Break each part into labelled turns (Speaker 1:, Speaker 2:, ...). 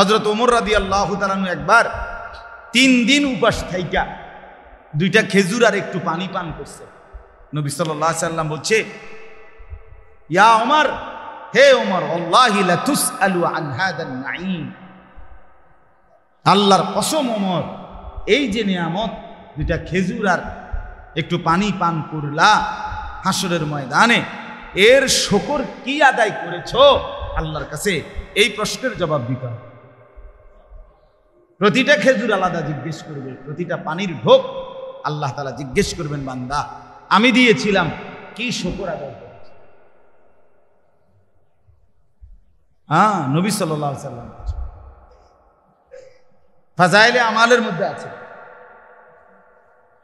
Speaker 1: হযরত ওমর রাদিয়াল্লাহু তাআলা আনহু একবার 3 দিন উপাস থাইকা 2টা খেজুর আর একটু পানি পান করছে। নবী সাল্লাল্লাহু আলাইহি সাল্লাম বলছে, ইয়া ওমর, হে ওমর, আল্লাহি লা তুসআলু আন হাদান নাঈম, আল্লাহর কসম ওমর, এই যে নিয়ামত 2টা খেজুর আর একটু পানি পান করলা হাসরের ময়দানে, এর শুকর কি আদায় করেছো আল্লাহর কাছে, এই প্রশ্নের জবাব দিতে হবে। প্রতিটা খেজুর আলাদা জিজ্ঞেস করবে, প্রতিটা পানির ঢোক আল্লাহ তাআলা জিজ্ঞেস করবেন, বান্দা আমি দিয়েছিলাম কি শুকর আদায় করেছে। নবী সাল্লাল্লাহু আলাইহি সাল্লাম ফাজাইলে আমালের মধ্যে আছে।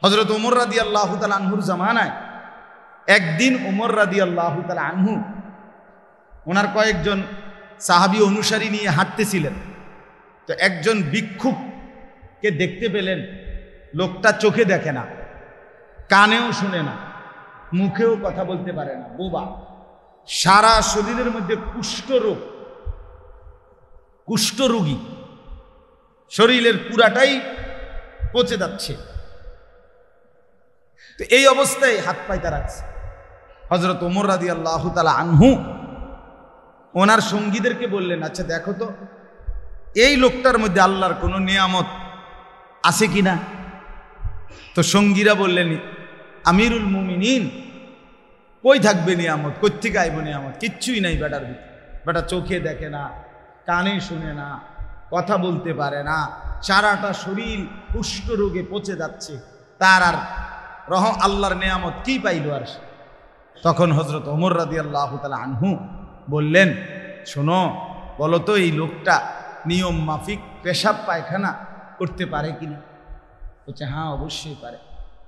Speaker 1: হযরত ওমর রাদিয়াল্লাহু তাআলা আনহুর জামানায় একদিন ওমর রাদিয়াল্লাহু তাআলা আনহু ওনার কয়েকজন সাহাবী অনুসারী নিয়ে হাঁটতেছিলেন। তো একজন ভিক্ষুককে দেখতে পেলেন। লোকটা চোখে দেখে না, কানেও শুনে না, মুখেও কথা বলতে পারে না, বোবা, সারা শরীরের মধ্যে কুষ্ঠরোগী, শরীরের পুরাটাই পচে যাচ্ছে। তো এই অবস্থায় হাত পাইতা রাখছে। হযরত ওমর রাদিয়াল্লাহু তাআলা আনহু ওনার সঙ্গীদেরকে বললেন, আচ্ছা দেখো তো এই লোকটার মধ্যে আল্লাহর কোনো নিয়ামত আছে কিনা। তো সঙ্গীরা বললেন, আমিরুল মুমিনিন, কই থাকবে নিয়ামত, কোত্থেকে আইব নিয়ামত, কিচ্ছুই নাই বেটার ভিতরে। বেটা চোখে দেখে না, কানে শুনে না, কথা বলতে পারে না, সারাটা শরীর কুষ্ঠরোগে পচে যাচ্ছে, তার আর আল্লাহর নিয়ামত কি পাইল আর। তখন হযরত ওমর রাদিয়াল্লাহু তাআলা আনহু বললেন, শোনো, বলো তো এই লোকটা নিয়ম মাফিক পেশাব পায়খানা করতে পারে কিনা। বলছে, হ্যাঁ অবশ্যই পারে।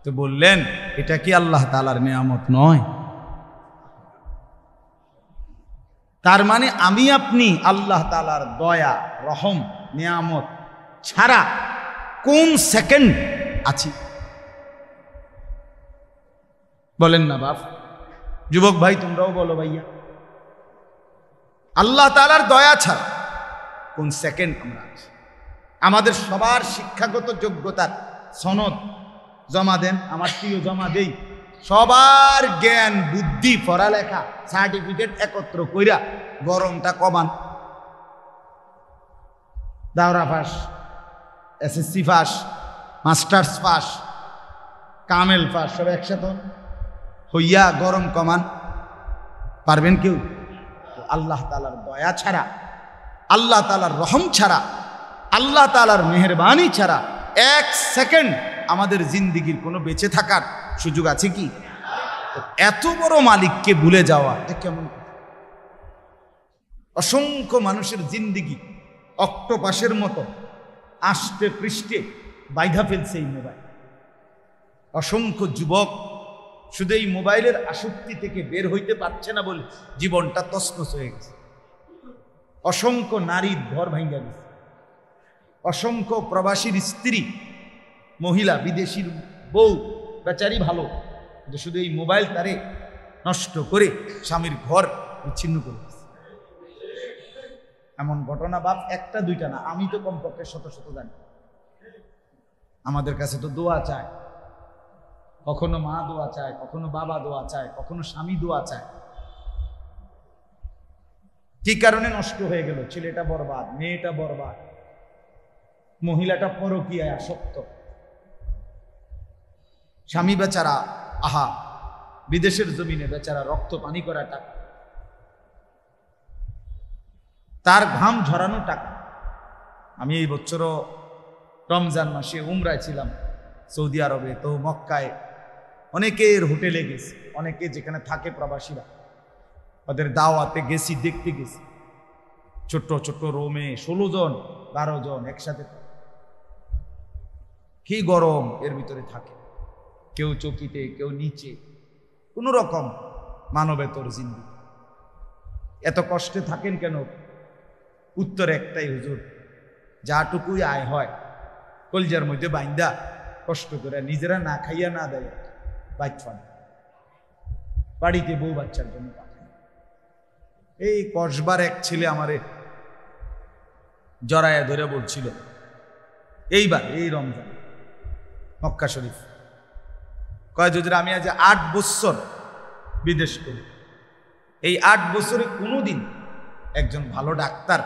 Speaker 1: তো বললেন, এটা কি আল্লাহ তাআলার নিয়ামত নয়? তার মানে আমি আপনি আল্লাহ তাআলার দয়া, রহম, নিয়ামত ছাড়া কোন সেকেন্ড আছি? বলেন না বাপ, যুবক ভাই তোমরাও বলো ভাইয়া, আল্লাহ তাআলার দয়া ছাড়া কোন সেকেন্ড আমরা আছি? আমাদের সবার শিক্ষাগত যোগ্যতার সনদ জমা দেন, আমার প্রিয় জমা দেই। সবার জ্ঞান, বুদ্ধি, পড়ালেখা, সার্টিফিকেট একত্র কইরা গরমটা কমান। দাওরা pass, SSC pass, masters pass, কামেল পাস, সব একসাথে হইয়া গরম কমান পারবেন কেউ? আল্লাহ তাআলার দয়া ছাড়া, আল্লাহ তাআলার রহম ছাড়া, আল্লাহ তাআলার মেহেরবানি ছাড়া এক সেকেন্ড আমাদের জিন্দিগির কোনো বেঁচে থাকার সুযোগ আছে কি? এত বড় মালিককে ভুলে যাওয়া এটা কেমন? অসংখ্য মানুষের জিন্দিগি অক্টোপাসের মতো আষ্টে পৃষ্ঠে বাইধা ফেলছে এই মোবাইল। অসংখ্য যুবক শুধু এই মোবাইলের আসক্তি থেকে বের হইতে পারছে না বলে জীবনটা তছনছ হয়ে গেছে। অসংখ্য নারীর ঘর ভাঙ্গা গেছে। অসংখ্য প্রবাসীর স্ত্রী, মহিলা, বিদেশির বউ বেচারি ভালো, কিন্তু শুধু এই মোবাইল তারে নষ্ট করে স্বামীর ঘর বিচ্ছিন্ন করে দিচ্ছে। এমন ঘটনা বাপ একটা দুইটা না, আমি তো কমপক্ষে শত শত জানি। আমাদের কাছে তো দোয়া চায়, কখনো মা দোয়া চায়, কখনো বাবা দোয়া চায়, কখনো স্বামী দোয়া চায়। কি কারণে নষ্ট হয়ে গেল? ছেলেটা বরবাদ, মেয়েটা বরবাদ, মহিলাটা পরকীয়ায় আসক্ত, স্বামী বেচারা আহা বিদেশের জমিনে বেচারা রক্ত পানি করা টাকা, তার ঘাম ঝরানো টাকা। আমি এই বছরও রমজান মাসে উমরায় ছিলাম সৌদি আরবে। তো মক্কায় অনেকের হোটেলে গেছি, অনেকে যেখানে থাকে প্রবাসীরা, ওদের দাওয়াতে গেছি, দেখতে গেছি। ছোট্ট ছোট্ট রুমে 16 জন 12 জন একসাথে, কি গরম এর ভিতরে থাকে, কেউ চকিতে, কেউ নিচে, কোন রকম মানবেতর জিন্দেগি। এত কষ্টে থাকেন কেন? উত্তর একটাই, হুজুর যাটুকুই আয় হয় কলজার মধ্যে বাইন্দা কষ্ট করে নিজেরা না খাইয়া না দেয় বাইক ফান, বাড়িতে বউ বাচ্চার জন্য পাঠায়। এই কসবার এক ছেলে আমারে জড়ায়া ধরে বলছিল এইবার এই রমজান মক্কা শরীফ কয় হুজুর আমি আজ 8 বছর বিদেশ করি, এই 8 বছরে কোনোদিন একজন ভালো ডাক্তার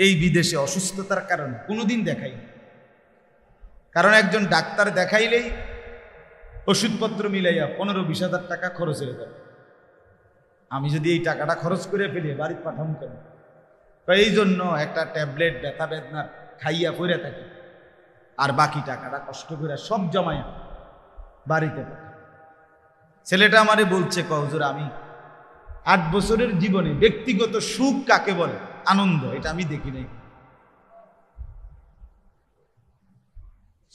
Speaker 1: এই বিদেশে অসুস্থতার কারণে কোনোদিন দেখাই, কারণ একজন ডাক্তার দেখাইলেই ওষুধপত্র মিলাইয়া 15-20 হাজার টাকা খরচ হয়ে যাবে। আমি যদি এই টাকাটা খরচ করে ফেলি বাড়িতে পাঠাবো কেন? এই জন্য একটা ট্যাবলেট ব্যথা বেদনার খাইয়া পড়ে থাকি, আর বাকি টাকাটা কষ্ট করে সব জমায়া বাড়িতে পাঠাই। ছেলেটা আমারে বলছে হুজুর আমি 8 বছরের জীবনে ব্যক্তিগত সুখ কাকে বলে, আনন্দ, এটা আমি দেখি নাই।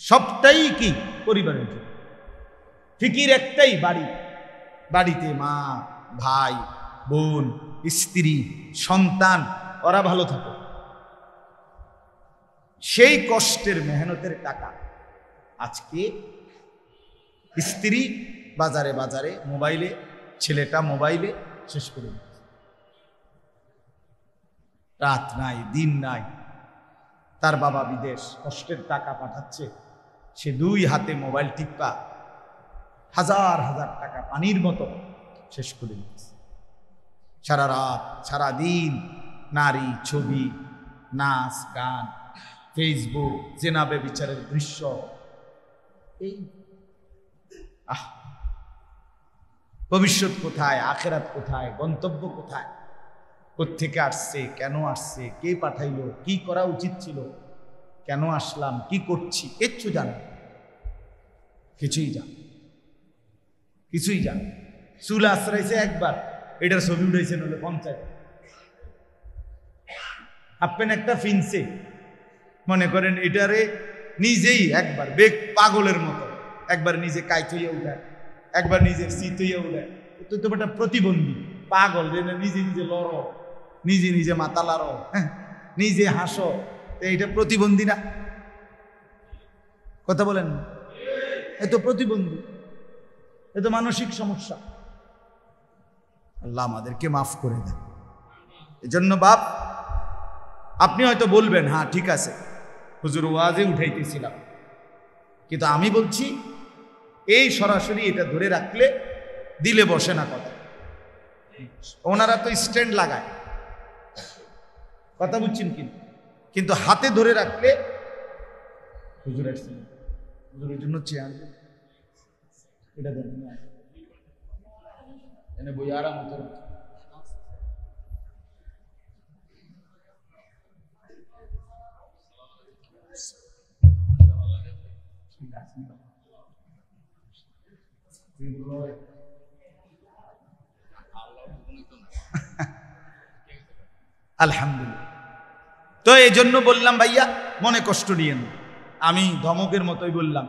Speaker 1: সবটাই কি পরিবারের জন্য, ফিকির একটাই, বাড়িতে মা ভাই বোন স্ত্রী সন্তান ওরা ভালো থাকে। সেই কষ্টের মেহনতের টাকা আজকে স্ত্রী বাজারে বাজারে মোবাইলে, ছেলেটা মোবাইলে শেষ করে দিচ্ছে। রাত নাই দিন নাই, তার বাবা বিদেশ কষ্টের টাকা পাঠাচ্ছে, সে 2 হাতে মোবাইল টিপা হাজার হাজার টাকা পানির মতো শেষ করে দিচ্ছে। সারা রাত সারা দিন নারী ছবি, নাচ গান, ফেসবুক, জেনাবে বিচারের দৃশ্য, এই ভবিষ্যৎ কোথায়, আখেরাত কোথায়, গন্তব্য কোথায়, কোত্থেকে আসছে, কেন আসছে, কে পাঠাইলো, কি করা উচিত ছিল, কেন আসলাম, কি করছি, কিচ্ছু জানে, কিছুই জানে। চুল আশ্রাইছে একবার, এটার ছবি উঠেছে নলে 50। আপনি একটা ফিনছে মনে করেন এটারে নিজেই একবার বেগ পাগলের মতো একবার নিজে কাইত হইয়া উঠায়, একবার নিজের শীত হইয়া উঠায়। তো একটা প্রতিবন্ধী পাগল, যে নিজে নিজে লড়ো, নিজে মাথা লাড়ো, নিজে হাসো, এইটা প্রতিবন্ধী না? কথা বলেন, এ তো প্রতিবন্ধী, এ তো মানসিক সমস্যা। আল্লাহ আমাদেরকে মাফ করে দেন। এজন্য বাপ, আপনি হয়তো বলবেন হ্যাঁ ঠিক আছে হুজুর ওয়াজে উঠাইতেছিলাম, কিন্তু আমি বলছি এই সরাসরি এটা ধরে রাখলে দিলে বসে না কথা। ওনারা তো স্ট্যান্ড লাগায়, কথা বুঝছেন কিন্তু হাতে ধরে রাখলে হুজুর আসছেন, হুজুরের জন্য চেয়ার এটা দেন না, এনে বই আরাম হতো। আলহামদুলিল্লাহ। তো এই জন্য বললাম ভাইয়া মনে কষ্ট নিয়েন, আমি ধমকের মতোই বললাম,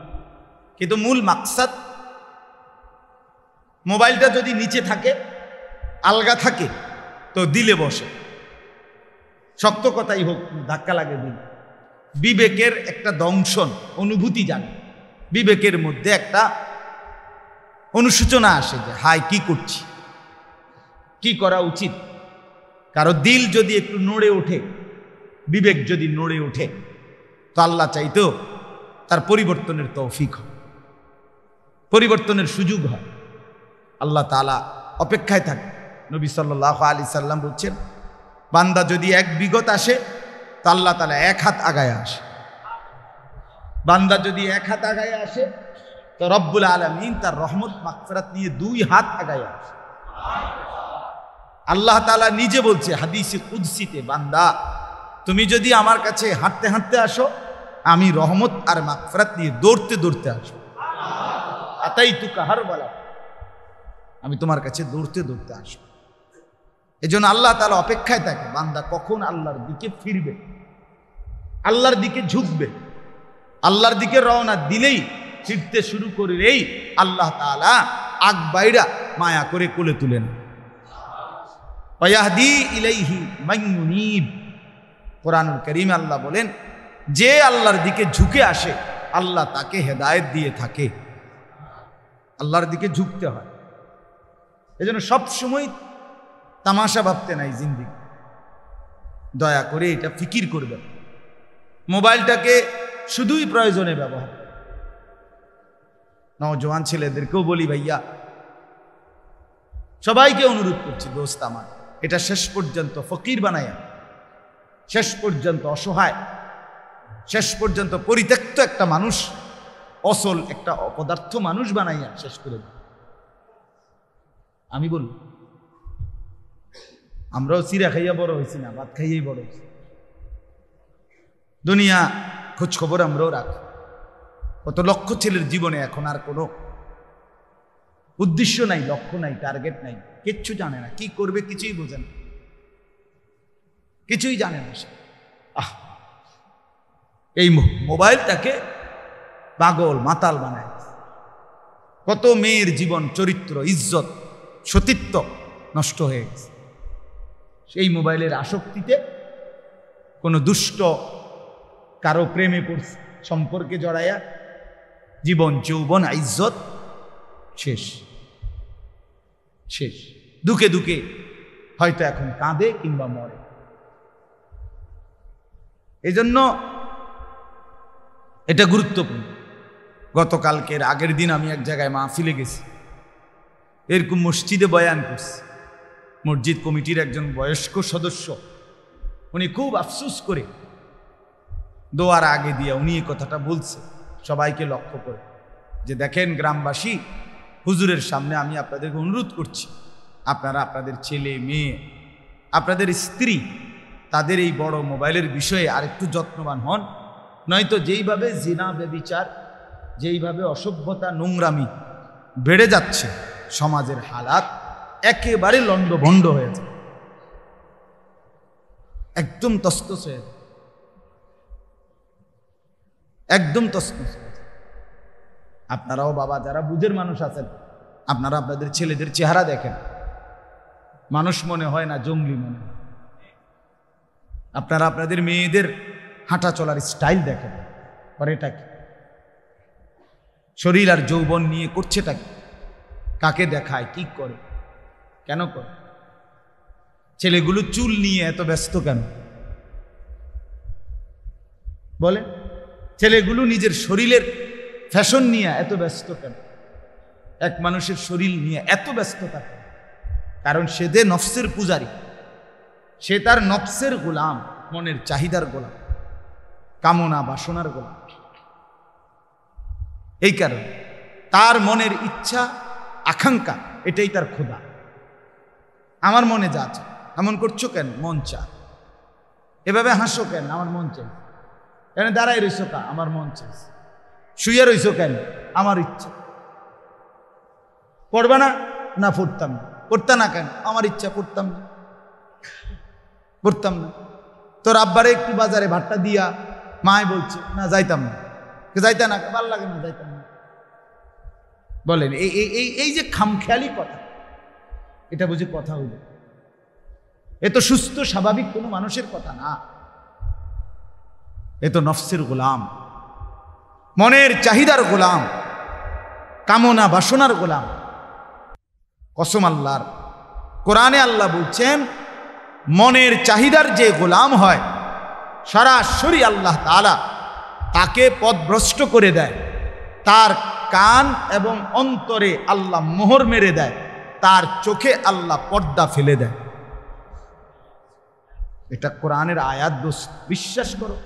Speaker 1: কিন্তু মূল মাকসাদ মোবাইলটা যদি নিচে থাকে, আলগা থাকে, তো দিলে বসে। শক্ত কথাই হোক, ধাক্কা লাগে দিন, বিবেকের একটা দংশন অনুভূতি জানে, বিবেকের মধ্যে একটা অনুশোচনা আসে যে হাই কি করছি, কি করা উচিত। কারো দিল যদি একটু নড়ে ওঠে, বিবেক যদি নড়ে ওঠে, তো আল্লাহ চাইতেও তার পরিবর্তনের তৌফিক হয়, পরিবর্তনের সুযোগ হয়। আল্লাহ তাআলা অপেক্ষায় থাকে। নবী সাল্লাল্লাহু আলাইহি সাল্লাম বলছেন, বান্দা যদি 1 বিগত আসে তো আল্লাহ তাআলা 1 হাত আগায় আসে, বান্দা যদি 1 হাত আগায় আসে তো রব্বুল আলামিন তার রহমত মাগফিরাত নিয়ে 2 হাত আগায় আসে। আল্লাহ তাআলা নিজে বলছে হাদিসে কুদসিতে, বান্দা তুমি যদি আমার কাছে হাঁটতে হাঁটতে আসো, আমি রহমত আর মাগফিরাত নিয়ে দৌড়তে দৌড়তে আসো। আতাইতুকা হারওয়ালা, আমি তোমার কাছে দৌড়তে দৌড়তে আসো। এজন্য আল্লাহ তাআলা অপেক্ষায় থাকে, বান্দা কখন আল্লাহর দিকে ফিরবে, আল্লাহর দিকে ঝুঁকবে। আল্লাহর দিকে রওনা দিলেই, ফিরতে শুরু করলেই আল্লাহ তাআলা আগ বাইরা মায়া করে কোলে তুলেন। ওয়াহদি ইলাইহি মান ইউনীব, কোরআনুল কারীমে আল্লাহ বলেন, যে আল্লাহর দিকে ঝুঁকে আসে আল্লাহ তাকে হেদায়েত দিয়ে থাকে। আল্লাহর দিকে ঝুঁকতে হয়। এজন্য সবসময় তামাশা ভাবতে নাই জিন্দেগি। দয়া করে এটা ফিকির করবেন। মোবাইলটাকে শুধুই প্রয়োজনে ব্যবহার। নওজোয়ান ছেলেদেরকেও বলি, ভাইয়া সবাইকে অনুরোধ করছি, দোস্ত আমার, এটা শেষ পর্যন্ত ফকির বানাইয়া, শেষ পর্যন্ত অসহায়, শেষ পর্যন্ত পরিত্যক্ত একটা মানুষ, অসল একটা অপদার্থ মানুষ বানাইয়া শেষ করে দেয়। আমি বলি, আমরাও চিরা খাইয়া বড় হয়েছি না, ভাত খাইয়াই বড় হয়েছি। দুনিয়া খোঁজ খবর আমরাও রাখি। কত লক্ষ ছেলের জীবনে এখন আর কোনো উদ্দেশ্য নাই, লক্ষ্য নাই, টার্গেট নাই, কিচ্ছু জানে না, কি করবে কিছুই বোঝে না, কিছুই জানে না সে। এই মোবাইলটাকে পাগল মাতাল বানায়। কত মেয়ের জীবন, চরিত্র, ইজ্জত, সতীত্ব নষ্ট হয়ে গেছে সেই মোবাইলের আসক্তিতে। কোনো দুষ্ট কারো প্রেমে পড়ছে, সম্পর্কে জড়াইয়া জীবন, যৌবন, ইজ্জত শেষ শেষ। দুঃখে দুঃখে হয়তো এখন কাঁদে কিংবা মরে। এজন্য এটা গুরুত্বপূর্ণ। গতকালকের আগের দিন আমি এক জায়গায় মাহফিলে গেছি, এরকম মসজিদে বয়ান করছি। মসজিদ কমিটির একজন বয়স্ক সদস্য, উনি খুব আফসোস করে দোয়ার আগে দিয়ে উনি এই কথাটা বলছে সবাইকে লক্ষ্য করে, যে দেখেন গ্রামবাসী, হুজুরের সামনে আমি আপনাদেরকে অনুরোধ করছি, আপনারা আপনাদের ছেলে মেয়ে, আপনাদের স্ত্রী, তাদের এই বড় মোবাইলের বিষয়ে আরেকটু যত্নবান হন। নয়তো যেইভাবে জিনা, ব্যভিচার, যেইভাবে অসভ্যতা, নোংরামি বেড়ে যাচ্ছে, সমাজের হালাত একেবারে লন্ডভন্ড হয়ে যায়, একদম তসতস হয়ে যায়, একদম তসতস হয়ে যায়। আপনারাও বাবা যারা বুঝের মানুষ আছেন, আপনারা আপনাদের ছেলেদের চেহারা দেখেন, মানুষ মনে হয় না, জঙ্গলি মনে হয়। আপনারা আপনাদের মেয়েদের হাঁটা চলার স্টাইল দেখেন, আর এটা কি শরীর আর যৌবন নিয়ে করছেটা কি, কাকে দেখায়, কি করে, কেন করে? ছেলেগুলো চুল নিয়ে এত ব্যস্ত কেন বলে? ছেলেগুলো নিজের শরীরের ফ্যাশন নিয়ে এত ব্যস্ত কেন? এক মানুষের শরীর নিয়ে এত ব্যস্ত থাকে, কারণ সে যে নফসের পূজারী, সে তার নফসের গোলাম, মনের চাহিদার গোলাম, কামনা বাসনার গোলাম। এই কারণে তার মনের ইচ্ছা, আকাঙ্ক্ষা, এটাই তার খোদা। আমার মনে যা চায়। এমন করছো কেন? মন চায়। এভাবে হাসো কেন? আমার মন চাই। কেন দাঁড়াই রইছো কা? আমার মন চাই। শুয়ে রইছো কেন? আমার ইচ্ছা। পড়বে না? না পড়তাম না। পড়তা না কেন? আমার ইচ্ছা, পড়তাম না, পড়তাম না। তোর আব্বারে একটু বাজারে ভাতটা দিয়া মায় বলছে, না যাইতাম না। যাইতা না, ভালো লাগে না, যাইতাম না। বলেন এই যে খামখেয়ালি কথা, এটা বুঝি কথা হইল? এ তো সুস্থ স্বাভাবিক কোনো মানুষের কথা না। এ তো নফসের গোলাম, মনের চাহিদার গোলাম, কামনা বাসনার গোলাম। কসম আল্লাহর, কোরআনে আল্লাহ বলছেন, মনের চাহিদার যে গোলাম হয়, সরাসরি আল্লাহ তাআলা তাকে পথভ্রষ্ট করে দেয়। তার কান এবং অন্তরে আল্লাহ মোহর মেরে দেয়, তার চোখে আল্লাহ পর্দা ফেলে দেয়। এটা কোরআনের আয়াত, দোস্ত, বিশ্বাস করো।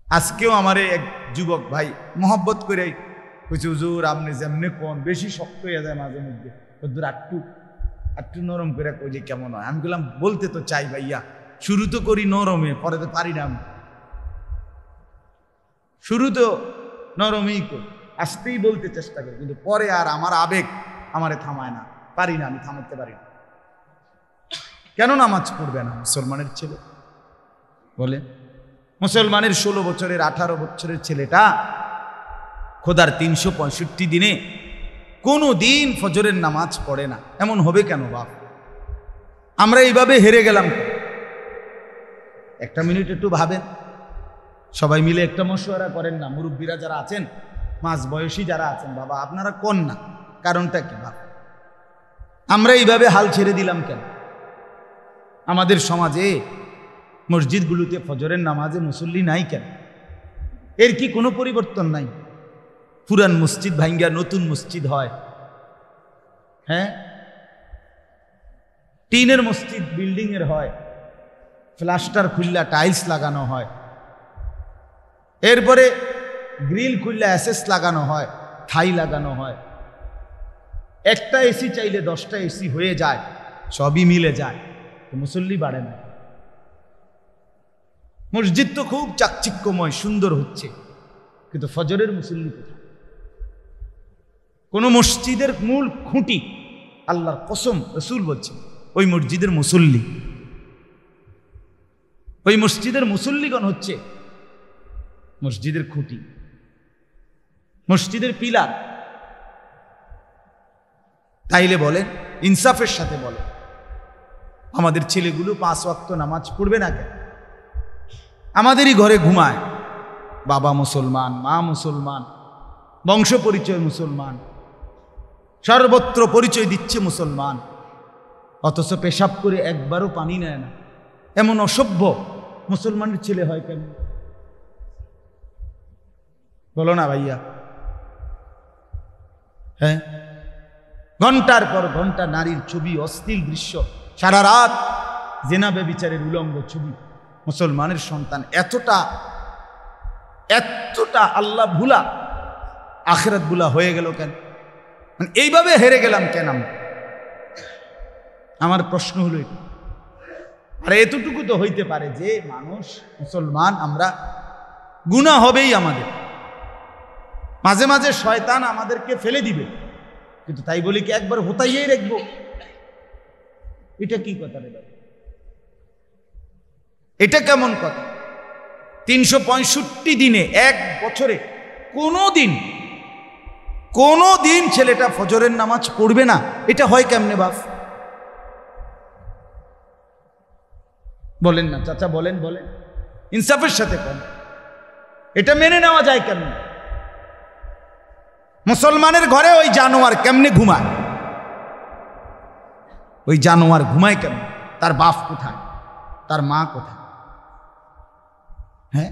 Speaker 1: আজকেও আমারে এক যুবক ভাই মোহব্বত করে কইছে, হুজুর আপনি যেমনি কোন বেশি শক্ত হয়ে যায় মাঝে মধ্যে, হুজুর একটু নরম করে কই যে কেমন হয়। আমি বললাম, বলতে তো চাই ভাইয়া, শুরু তো করি নরমে, পরে তো পারি না। শুরু তো নরমই করি, আসতেই বলতে চেষ্টা করি, কিন্তু পরে আর আমার আবেগ আমারে থামায় না, পারি না, আমি থামাতে পারি না। কেন নামাজ পড়বে না মুসলমানের ছেলে? বলে মুসলমানের 16 বছরের 18 বছরের ছেলেটা খোদার 365 দিনে কোনো দিন ফজরের নামাজ পড়ে না, এমন হবে কেন বাপ? আমরা এইভাবে হেরে গেলাম। একটা মিনিট একটু ভাবেন, সবাই মিলে একটা মশওয়ারা করেন না, মুরব্বীরা যারা আছেন, মাঝ বয়সী যারা আছেন, বাবা আপনারা কোন না, কারণটা কি বাপ? আমরা এইভাবে হাল ছেড়ে দিলাম কেন? আমাদের সমাজে মসজিদগুলোতে ফজরের নামাজে মুসল্লি নাই কেন? এর কি কোনো পরিবর্তন নাই? পুরান মসজিদ ভাঙ্গা নতুন মসজিদ হয়। হ্যাঁ, টিনের মসজিদ বিল্ডিং এর হয়, প্লাস্টার খুললা টাইলস লাগানো হয়, এরপরে গ্রিল খুললা অ্যাসেস লাগানো হয়, থাই লাগানো হয়। একটা এসি চাইলে 10টা এসি হয়ে যায়, সবই মিলে যায়, তো মুসল্লি বাড়ে না। মসজিদ তো খুব চাকচিক্যময় সুন্দর হচ্ছে, কিন্তু ফজরের মুসল্লি কোথায়? কোন মসজিদের মূল খুঁটি, আল্লাহর কসম রাসূল বলছেন, ওই মসজিদের মুসল্লি, ওই মসজিদের মুসল্লিগণ হচ্ছে মসজিদের খুঁটি, মসজিদের পিলার। তাইলে বলেন, ইনসাফের সাথে বলেন, আমাদের ছেলেগুলো 5 ওয়াক্ত নামাজ পড়বে না কেন? আমাদেরই ঘরে ঘুমায়, বাবা মুসলমান, মা মুসলমান, বংশ পরিচয় মুসলমান, সর্বত্র পরিচয় দিচ্ছে মুসলমান, অথচ পেশাব করে একবারও পানি নেয় না। এমন অসভ্য মুসলমানের ছেলে হয় কেন? বলো না ভাইয়া। হ্যাঁ, ঘন্টার পর ঘন্টা নারীর ছবি, অশ্লীল দৃশ্য, সারা রাত জেনা ব্যভিচারের উলঙ্গ ছবি। মুসলমানের সন্তান এতটা এতটা আল্লাহ ভুলা, আখিরাত ভুলা হয়ে গেল কেন? মানে এইভাবে হেরে গেলাম কেন আমরা? আমার প্রশ্ন হলো এটা। আর এতটুকু তো হইতে পারে যে মানুষ মুসলমান, আমরা গুনাহ হবেই আমাদের, মাঝে মাঝে শয়তান আমাদেরকে ফেলে দিবে, কিন্তু তাই বলি কি একবার হতাইয়েই রাখবো? এটা কি কথা রে ভাই? এটা কেমন কথা? 365 দিনে, এক বছরে কোনো দিন ছেলেটা ফজরের নামাজ পড়বে না, এটা হয় কেমনে বাপ? বলেন না চাচা, বলেন বলেন, ইনসাফের সাথে কোন এটা মেনে নেওয়া যায় কেমনে? মুসলমানের ঘরে ওই জানোয়ার কেমনে ঘুমায়? ওই জানোয়ার ঘুমায় কেমনে? তার বাপ কোথায়? তার মা কোথায়? হ্যাঁ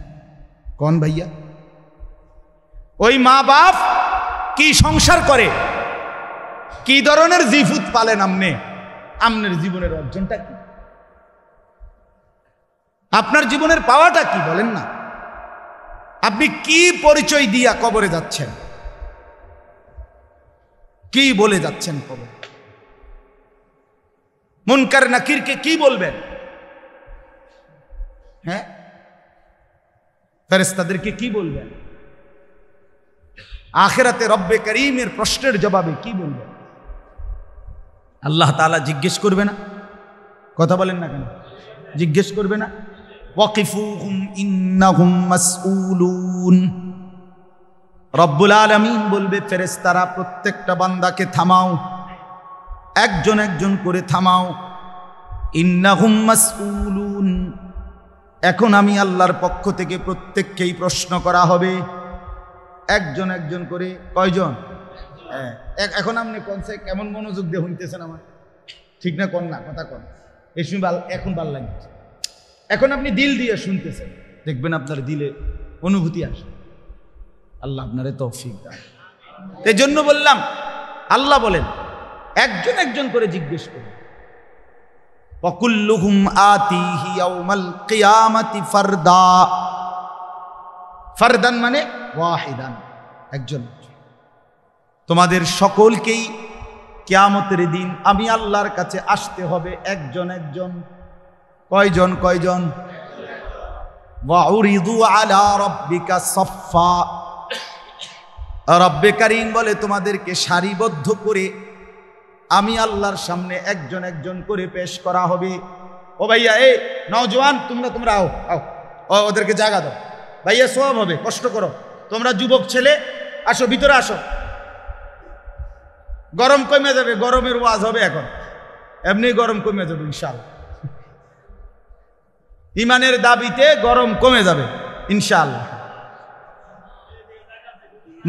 Speaker 1: কোন ভাইয়া? ওই মা বাপ কি সংসার করে, কি ধরনের জিফুত পালেন আমনে? আমনের জীবনের অর্জনটা কি? আপনার জীবনের পাওয়াটা কি বলেন না? আপনি কি পরিচয় দিয়া কবরে যাচ্ছেন? কি বলে যাচ্ছেন কবরে? মুনকার নাকিরকে কি বলবেন? হ্যাঁ, ফেরেশতাদেরকে কি বলবেন? আখিরাতে রব্বে করিমের প্রশ্নের জবাবে কি বলবেন? আল্লাহ তাআলা জিজ্ঞেস করবে না? কথা বলেন না কেন? জিজ্ঞেস করবে না? ওয়াকিফুহুম ইন্নাহুম মাসউলুন। রব্বুল আলামিন বলবে, ফেরেশতারা প্রত্যেকটা বান্দাকে থামাও, একজন একজন করে থামাও। ইন্নাহুম মাসউলুন, এখন আমি আল্লাহর পক্ষ থেকে প্রত্যেককেই প্রশ্ন করা হবে, একজন একজন করে। কয়জন? হ্যাঁ, এখন আপনি কোন সে কেমন মনোযোগ দিয়ে শুনতেছেন আমার? ঠিক না কোন না? কথা কোন? এই সময় এখন ভাল লাগছে। এখন আপনি দিল দিয়ে শুনতেছেন, দেখবেন আপনার দিলে অনুভূতি আসে। আল্লাহ আপনারে তৌফিক দান। এই জন্য বললাম, আল্লাহ বলেন একজন একজন করে জিজ্ঞেস করুন। ওয়াকুল্লুহুম আতিহি ইয়াউমাল কিয়ামাতি ফারদা। ফারদান মানে ওয়াহিদান, একজন। তোমাদের সকলকেই কিয়ামতের দিন আমি আল্লাহর কাছে আসতে হবে একজন একজন। কয়জন? কয়জন? ওয়াউরিদু আলা রাব্বিকা সাফফা। রব্বে কারীম বলে, তোমাদেরকে সারিবদ্ধ করে আমি আল্লাহর সামনে একজন একজন করে পেশ করা হবে। ও ভাইয়া, এই নওজোয়ান, তোমরা আও আও, ওদেরকে জায়গা দাও। ভাইয়া সওয়াব হবে, কষ্ট করো। তোমরা যুবক ছেলে আসো, ভিতরে আসো। গরম কমে যাবে, গরমের ওয়াজ হবে এখন, এমনি গরম কমে যাবে ইনশাআল্লাহ। ইমানের দাবিতে গরম কমে যাবে ইনশাআল্লাহ।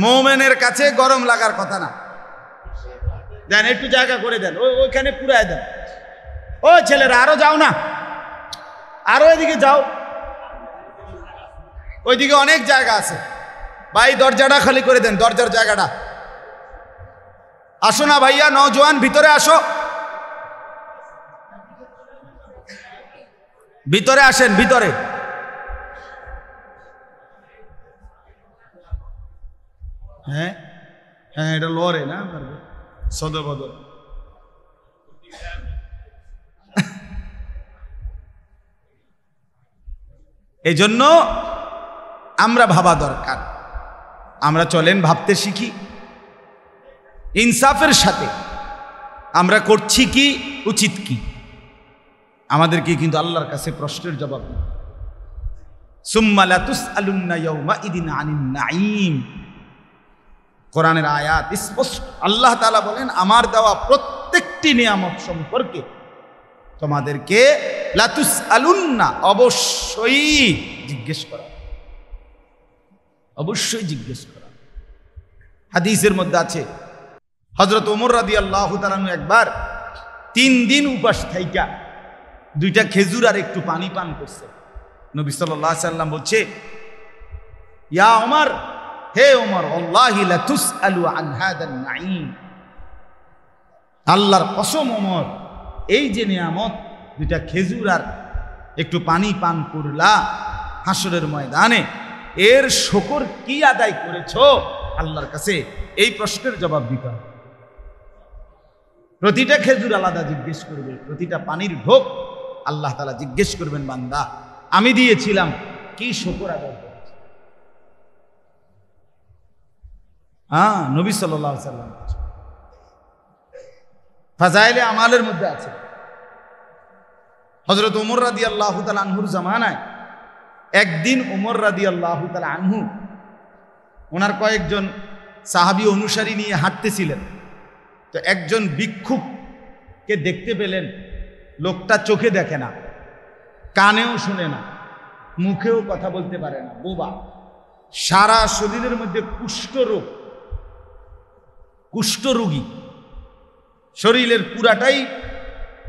Speaker 1: মুমিনের কাছে গরম লাগার কথা না, দেন, একটু জায়গা করে দেন, ওইখানে পুরায় দেন। ও ছেলেরা আরো যাও না, আরো এদিকে যাও, ওইদিকে অনেক জায়গা আছে। ভাই দরজাটা খালি করে দেন, দরজার জায়গাটা। আসো না ভাইয়া, নওজোয়ান ভিতরে আসো, ভিতরে আসেন, ভিতরে। হ্যাঁ হ্যাঁ, এটা লড়ে না সদর বদল। এই জন্য আমরা ভাবা দরকার। আমরা চলেন ভাবতে শিখি ইনসাফের সাথে, আমরা করছি কি, উচিত কি। আমাদেরকে কিন্তু আল্লাহর কাছে প্রশ্নের জবাব দিতে। সুম্মা লা তুসআলুন্না ইয়াউমাইদিন আনিন নাঈম, কোরআনের আয়াত স্পষ্ট। আল্লাহ তাআলা বলেন, আমার দেওয়া প্রত্যেকটি নিয়ামত সম্পর্কে তোমাদেরকে লা তুসআলুন্না, অবশ্যই জিজ্ঞেস করা, অবশ্যই জিজ্ঞেস করা। হাদিসের মধ্যে আছে, হযরত ওমর রাদিয়াল্লাহু তাআলা একবার 3 দিন উপাস থাইকা 2টা খেজুর আর একটু পানি পান করছে। নবী সাল্লাল্লাহু আলাইহি সাল্লাম বলছে, ইয়া ওমর, হে ওমর, আল্লাহি লা তুসআলু আন হাদান নাঈম, আল্লাহর কসম ওমর, এই যে নিয়ামত 2টা খেজুর আর একটু পানি পান করলা হাসরের ময়দানে, এর শুকর কি আদায় করেছো আল্লাহর কাছে, এই প্রশ্নের জবাব দিতে হবে। প্রতিটা খেজুর আলাদা জিজ্ঞেস করবে, প্রতিটা পানির ঢোক আল্লাহ তাআলা জিজ্ঞেস করবেন, বান্দা আমি দিয়েছিলাম, কি শুকর আদায় করেছে। হ্যাঁ, নবী সাল্লাল্লাহু আলাইহি সাল্লাম ফাজাইলে আমালের মধ্যে আছে। হযরত ওমর রাদিয়াল্লাহু তাআলা আনহুর জামানায় একদিন ওমর রাদিয়াল্লাহু তাআলা আনহু ওনার কয়েকজন সাহাবী অনুসারী নিয়ে হাঁটতেছিলেন। তো একজন ভিক্ষুককে দেখতে পেলেন। লোকটা চোখে দেখে না, কানেও শুনে না, মুখেও কথা বলতে পারে না, বোবা, সারা শরীরের মধ্যে কুষ্ঠরোগী, শরীরের পুরাটাই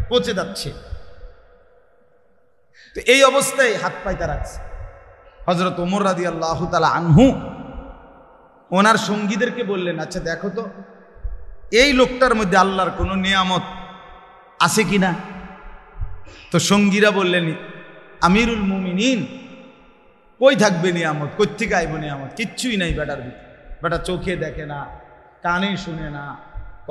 Speaker 1: পচে যাচ্ছে। তো এই অবস্থায় হাত পাইতা রাখছে। হযরত ওমর রাদিয়াল্লাহু তাআলা আনহু ওনার সঙ্গীদেরকে বললেন, আচ্ছা দেখো তো এই লোকটার মধ্যে আল্লাহর কোনো নিয়ামত আছে কিনা। তো সঙ্গীরা বললেন, আমিরুল মুমিনিন, কই থাকবে নিয়ামত, কোত্থেকে আইব নিয়ামত, কিচ্ছুই নাই বেটার ভিতরে। বেটা চোখে দেখে না, কানে শুনে না,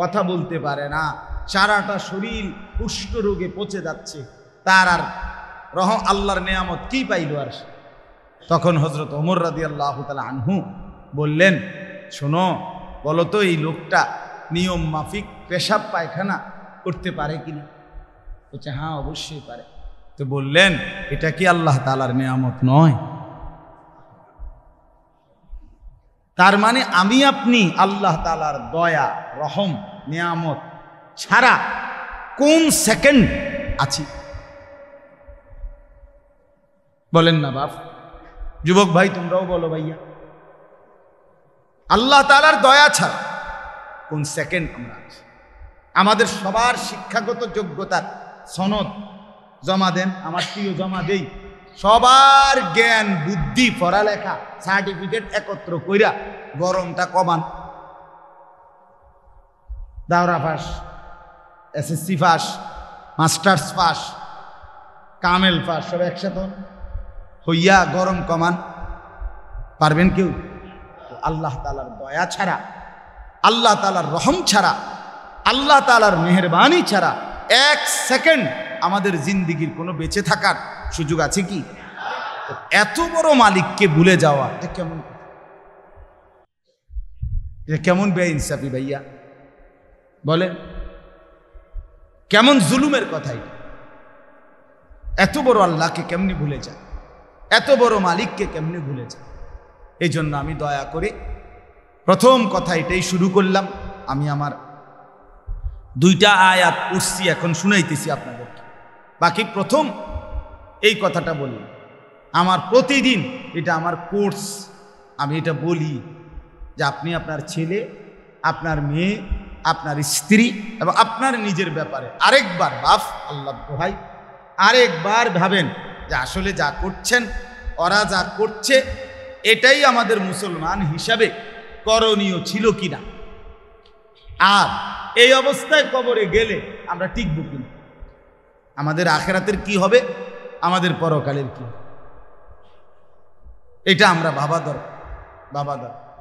Speaker 1: কথা বলতে পারে না, সারাটা শরীর কুষ্ঠরোগে পচে যাচ্ছে, তার আর আল্লাহর নিয়ামত কি পাইল আর। তখন হযরত ওমর রাদিয়াল্লাহু তাআলা আনহু বললেন, শোনো, বলো তো এই লোকটা নিয়ম মাফিক পেশাব পায়খানা করতে পারে কিনা। বলছে, হ্যাঁ অবশ্যই পারে। তো বললেন, এটা কি আল্লাহ তাআলার নিয়ামত নয়? তার মানে আমি আপনি আল্লাহ তাআলার দয়া, রহম, নিয়ামত ছাড়া কোন সেকেন্ড আছি? বলেন না বাপ, যুবক ভাই তোমরাও বলো ভাইয়া, আল্লাহ তাআলার দয়া ছাড়া কোন সেকেন্ড আমরা আছি? আমাদের সবার শিক্ষাগত যোগ্যতার সনদ জমা দেন, আমার প্রিয় জমা দেই। সবার জ্ঞান, বুদ্ধি, পড়ালেখা, সার্টিফিকেট একত্র কইরা গরমটা কমান। দাওরা pass, SSC pass, masters pass, কামেল পাস, সব একসাথে হইয়া গরম কমান পারবেন কেউ? আল্লাহ তাআলার দয়া ছাড়া, আল্লাহ তাআলার রহম ছাড়া, আল্লাহ তাআলার মেহেরবানি ছাড়া 1 সেকেন্ড আমাদের জিন্দিগির কোনো বেঁচে থাকার সুযোগ আছে কি? এত বড় মালিককে ভুলে যাওয়া এটা কেমন বেইনসাফি ভাইয়া, বলেন, কেমন জুলুমের কথা এটা? এত বড় আল্লাহকে কেমনি ভুলে যায়, এত বড় মালিককে কেমনি ভুলে যায়? এই জন্য আমি দয়া করে প্রথম কথা এটাই শুরু করলাম। আমি আমার 2টা আয়াত পড়ছি, এখন শুনাইতেছি আপনাদেরকে। বাকি প্রথম এই কথাটা বললাম, আমার প্রতিদিন এটা আমার কোর্স। আমি এটা বলি যে আপনি আপনার ছেলে, আপনার মেয়ে, আপনার স্ত্রী এবং আপনার নিজের ব্যাপারে আরেকবার বাপ আল্লাহ ভাই আরেকবার ভাবেন যে আসলে যা করছেন, ওরা যা করছে, এটাই আমাদের মুসলমান হিসাবে করণীয় ছিল কিনা, আর এই অবস্থায় কবরে গেলে আমরা টিকব কিনা, আমাদের আখেরাতের কি হবে, আমাদের পরকালের কি হবে, এটা আমরা ভাবা দরকার।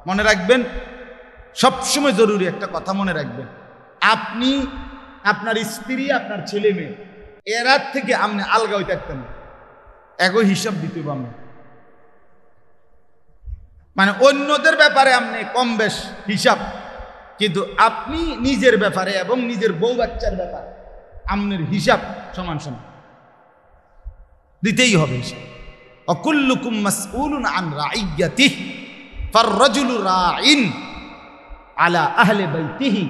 Speaker 1: মনে রাখবেন, সবসময় জরুরি একটা কথা মনে রাখবেন, আপনি, আপনার স্ত্রী, আপনার ছেলে মেয়ে, এরা থেকে আপনি আলগা হয়ে থাকতেন না, একই হিসাব দিতে হবে। মানে অন্যদের ব্যাপারে আপনি কম বেশ হিসাব, কিন্তু আপনি নিজের ব্যাপারে এবং নিজের বউ বাচ্চার ব্যাপারে আপনার হিসাব সমান সমান দিতেই হবে হিসাব। অকুল্লুকুম মাসউলুন আন রাইয়াতিহি ফাররাজুলু রাইন আলা আহলি বাইতিহি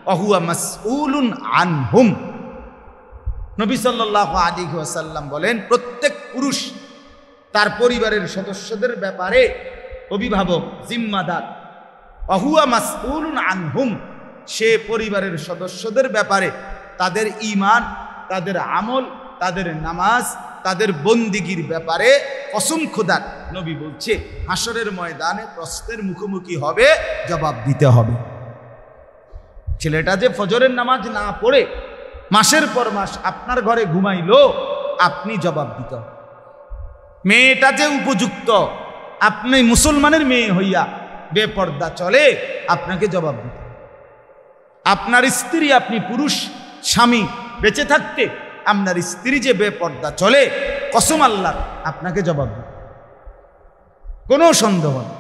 Speaker 1: ওয়া হুয়া মাসউলুন আনহুম। নবী সাল্লাল্লাহু আলাইহি ওয়াসাল্লাম বলেন, প্রত্যেক পুরুষ তার পরিবারের সদস্যদের ব্যাপারে অভিভাবক, জিম্মাদার। ওয়া হুয়া মাসউলুন আনহুম, সে পরিবারের সদস্যদের ব্যাপারে তাদের ঈমান, তাদের আমল, তাদের নামাজ, তাদের বন্দিগির ব্যাপারে কসম খোদার নবী বলছে হাসরের ময়দানে প্রশ্নের মুখোমুখি হবে, জবাব দিতে হবে। ছেলেটা যে ফজরের নামাজ না পড়ে মাসের পর মাস আপনার ঘরে ঘুমাইলো, আপনি জবাব দিতে হবে। মেয়েটা যে উপযুক্ত, আপনি মুসলমানের মেয়ে হইয়া বেপর্দা চলে, আপনাকে জবাব দিতে হবে। আপনার স্ত্রী, আপনি পুরুষ স্বামী বেঁচে থাকতে আপনার স্ত্রী যে বেপর্দা চলে, কসম আল্লাহ, আপনাকে জবাব দিতে হবে। কোনো সন্দেহ নেই,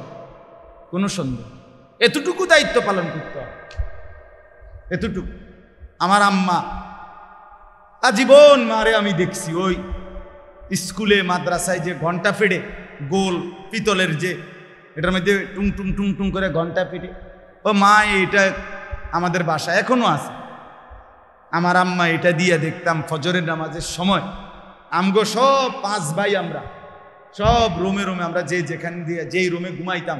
Speaker 1: কোনো সন্দেহ। এতটুকু দায়িত্ব পালন করতে হবে, এতটুকু। আমার আম্মা আজীবন মারে আমি দেখছি, ওই স্কুলে মাদ্রাসায় যে ঘন্টা ফেড়ে, গোল পিতলের যে, এটার মধ্যে টুং টুং টুং টুং করে ঘন্টা ফেটে, ও মা এটা আমাদের বাসায় এখনো আছে। আমার আম্মা এটা দিয়ে দেখতাম ফজরের নামাজের সময়, আমগো সব 5 ভাই আমরা সব রুমে রুমে, আমরা যেখানে দিয়ে যেই রুমে ঘুমাইতাম,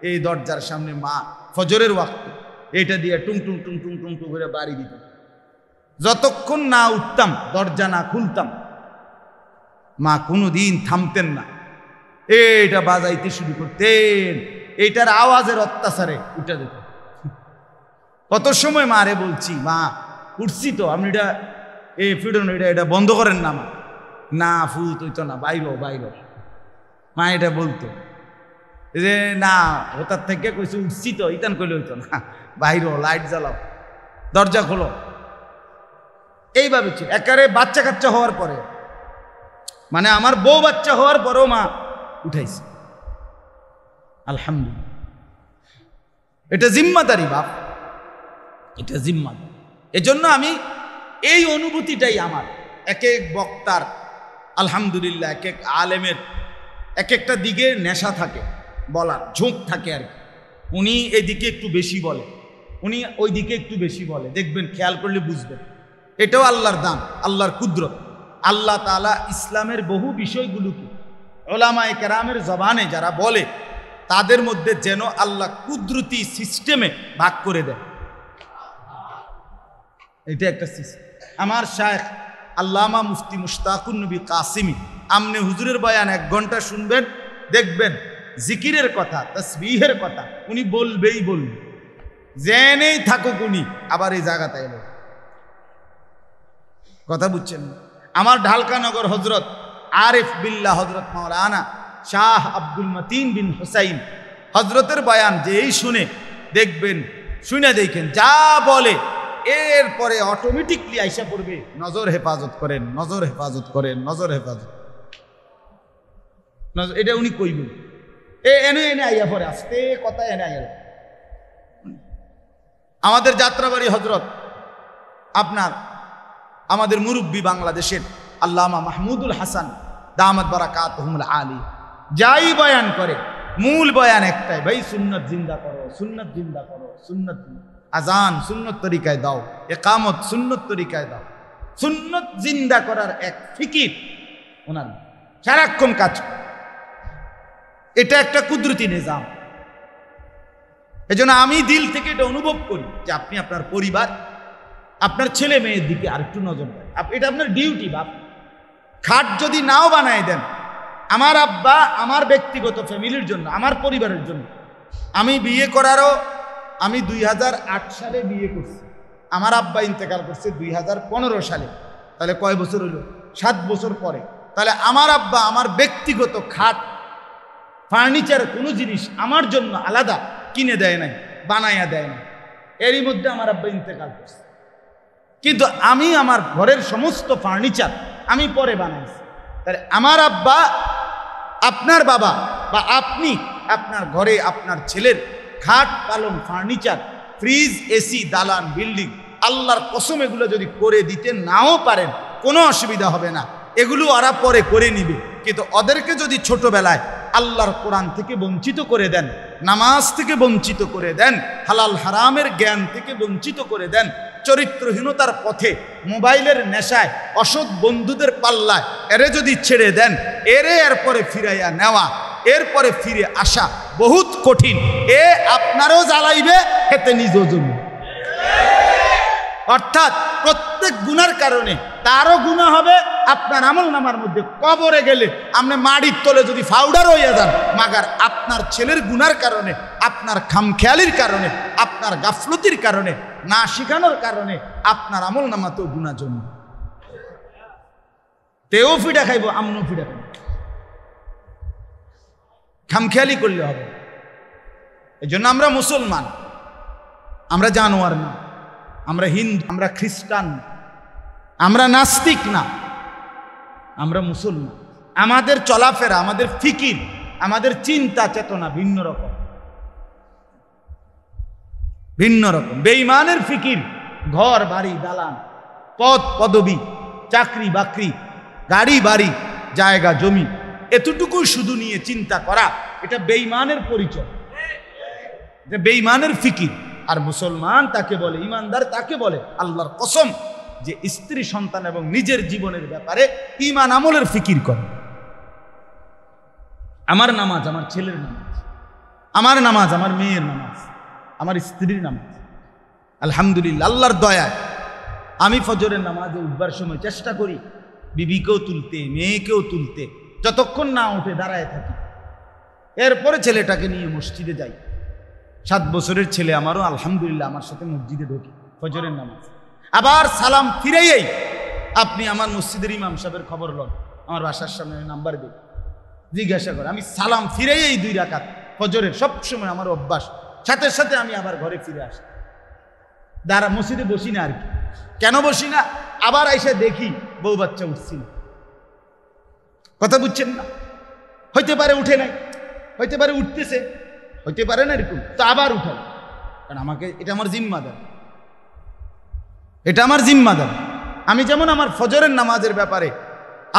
Speaker 1: এই দরজার সামনে মা ফজরের ওয়াক্তে এটা দিয়ে টুং টুং টুং টুং টুং টুং করে বাড়ি দিত। যতক্ষণ না উঠতাম, দরজা না খুলতাম, মা কোনোদিন থামতেন না, এটা বাজাইতে শুরু করতেন। এইটার আওয়াজের অত্যাচারে উঠে যেত। কত সময় মারে বলছি, মা উঠছি তো, আপনি এটা ফিডন এটা বন্ধ করেন না। মা না, ফুত হইতো না, বাইরো। মা এটা বলতো যে না, ওটার থেকে কইছে উঠছি তো, ইতান কইলে হইতো না, বাইরো, লাইট জ্বালাও, দরজা খোলো। এইভাবে ছিল। একারে বাচ্চা কাচ্চা হওয়ার পরে, মানে আমার বউ বাচ্চা হওয়ার পরেও মা উঠাইছে। আলহামদুলিল্লাহ, এটা জিম্মাদারি বাপ, এটা জিম্মাদারি। এজন্য আমি এই অনুভূতিটাই আমার, এক এক বক্তার আলহামদুলিল্লাহ, এক এক আলেমের এক একটা দিকে নেশা থাকে, বলার ঝোঁক থাকে আর কি। উনি এদিকে একটু বেশি বলে, উনি ওই দিকে একটু বেশি বলে, দেখবেন, খেয়াল করলে বুঝবেন। এটাও আল্লাহর দান, আল্লাহর কুদরত। আল্লাহ তাআলা ইসলামের বহু বিষয়গুলোকে উলামায়ে কেরামের জবানে যারা বলে, তাদের মধ্যে যেন আল্লাহ কুদরতি সিস্টেমে ভাগ করে দেয়। এটা একটা সিস্টেম। আমার শায়েখ আল্লামা মুফতি মুশতাকুন নবী কাসিমি, আমনে হুজুরের বয়ান 1 ঘন্টা শুনবেন, দেখবেন জিকিরের কথা, তাসবিহের কথা উনি বলবেই বলবে, জেনেই থাকুক উনি, আবার এই জায়গাতে এলো। কথা বুঝছেন? আমার ঢালকানগর হজরত আরিফ বিল্লাহ হজরত মাওলানা শাহ আব্দুল মতিন বিন হুসাইন হজরতের বয়ান যেই শুনে দেখবেন, শুনে দেখেন, যা বলে এরপরে অটোমেটিকলি আইসা পড়বে, নজর হেফাজত করেন, নজর হেফাজত করেন, নজর হেফাজত। এটা উনি কইবেন, এনে আইয়া পরে আস্তে কথা এনে আইয়া। আমাদের যাত্রাবাড়ি হজরত আপনার আমাদের মুরব্বী বাংলাদেশের আল্লামা মাহমুদুল হাসান দামাত বারাকাতুহুমুল আলী যাই বয়ান করে, মূল বয়ান একটাই, ভাই সুন্নত জিন্দা করো, সুন্নত জিন্দা করো, সুন্নত। আজান সুন্নত তরিকায় দাও, ইকামত সুন্নত তরিকায় দাও। সুন্নত জিন্দা করার এক ফিকির ওনার সারাক্ষণ কাজ করে। এটা একটা কুদরতি নিজাম। এজন্য আমি দিল থেকে এটা অনুভব করি যে আপনি আপনার পরিবার, আপনার ছেলে মেয়ের দিকে আরেকটু নজর দেন। এটা আপনার ডিউটি বাপ। খাট যদি নাও বানায় দেন, আমার আব্বা আমার ব্যক্তিগত ফ্যামিলির জন্য, আমার পরিবারের জন্য, আমি বিয়ে করারও আমি 2008 সালে বিয়ে করছি, আমার আব্বা ইন্তেকাল করছে 2015 সালে, তাহলে কয় বছর হলো? 7 বছর পরে। তাহলে আমার আব্বা আমার ব্যক্তিগত খাট, ফার্নিচার কোনো জিনিস আমার জন্য আলাদা কিনে দেয় নাই, বানাইয়া দেয় না। এরই মধ্যে আমার আব্বা ইন্তেকাল করছে, কিন্তু আমি আমার ঘরের সমস্ত ফার্নিচার আমি পরে বানাইছি। তাহলে আমার আব্বা, আপনার বাবা বা আপনি আপনার ঘরে আপনার ছেলের খাট, পালং, ফার্নিচার, ফ্রিজ, এসি, দালান, বিল্ডিং, আল্লাহর কসম এগুলো যদি করে দিতে নাও পারেন কোনো অসুবিধা হবে না, এগুলো ওরা পরে করে নিবে। কিন্তু ওদেরকে যদি ছোটবেলায় আল্লাহর কোরআন থেকে বঞ্চিত করে দেন, নামাজ থেকে বঞ্চিত করে দেন, হালাল হারামের জ্ঞান থেকে বঞ্চিত করে দেন, চরিত্রহীনতার পথে, মোবাইলের নেশায়, অসৎ বন্ধুদের পাল্লায় এরে যদি ছেড়ে দেন, এরপরে ফিরাইয়া নেওয়া, এরপরে ফিরে আসা বহুত কঠিন। আপনারও জ্বালাইবে, এতে নিজেও জমি। অর্থাৎ প্রত্যেক গুনার কারণে তারও গুনাহ হবে, আপনার আমল নামার মধ্যে। কবরে গেলে আপনি মাটির তলে যদি ফাউডার হইয়া যান, মাগার আপনার ছেলের গুনার কারণে, আপনার খামখেয়ালির কারণে, আপনার গাফলতির কারণে, না শিখানোর কারণে আপনার আমল নামাতেও গুনাহ জন্ম। তেও ফিডা খাইব, আমনও ফিডা খাইব। খামখেয়ালি করলে হবে। এই জন্য আমরা মুসলমান, আমরা জানোয়ার না, আমরা হিন্দু, আমরা খ্রিস্টান, আমরা নাস্তিক না, আমরা মুসলমান। আমাদের চলাফেরা, আমাদের ফিকির, আমাদের চিন্তা চেতনা ভিন্ন রকম, ভিন্ন রকম। বেঈমানের ফিকির ঘর বাড়ি দালান, পদ পদবি, চাকরি বাকরি, গাড়ি বাড়ি, জায়গা জমি, এতটুকুই শুধু নিয়ে চিন্তা করা, এটা বেঈমানের পরিচয়, এটা বেঈমানের ফিকির। আর মুসলমান তাকে বলে, ইমানদার তাকে বলে, আল্লাহর কসম, যে স্ত্রী সন্তান এবং নিজের জীবনের ব্যাপারে ঈমান আমলের ফিকির করে। আমার নামাজ আমার ছেলের নামাজ, আমার নামাজ আমার মেয়ের নামাজ, আমার স্ত্রীর নামাজ। আলহামদুলিল্লাহ, আল্লাহর দয়ায় আমি ফজরের নামাজে উঠবার সময় চেষ্টা করি বিবিকেও তুলতে, মেয়েকেও তুলতে, যতক্ষণ না উঠে দাঁড়ায় থাকি। এরপরে ছেলেটাকে নিয়ে মসজিদে যাই। 7 বছরের ছেলে আমারও আলহামদুলিল্লাহ আমার সাথে মসজিদে ঢোকে ফজরের নামাজ। আবার সালাম ফিরেই আপনি আমার মসজিদের ইমাম সাহেবের খবর লন, আমার বাসার সামনে নাম্বার দিই, জিজ্ঞাসা করে। আমি সালাম ফিরেই 2 রাকাত ফজরের সবসময় আমার অভ্যাস, সাথে সাথে আমি আবার ঘরে ফিরে আসি। দাঁড়া মসজিদে বসি না আর কি। কেন বসি না? আবার এসে দেখি বউ বাচ্চা উঠছি না। কথা বুঝছেন না? হইতে পারে উঠে নাই, হইতে পারে উঠতেছে, হইতে পারে না এরকম, তো আবার উঠাই। কারণ আমাকে, এটা আমার জিম্মাদার, এটা আমার জিম্মাদার। আমি যেমন আমার ফজরের নামাজের ব্যাপারে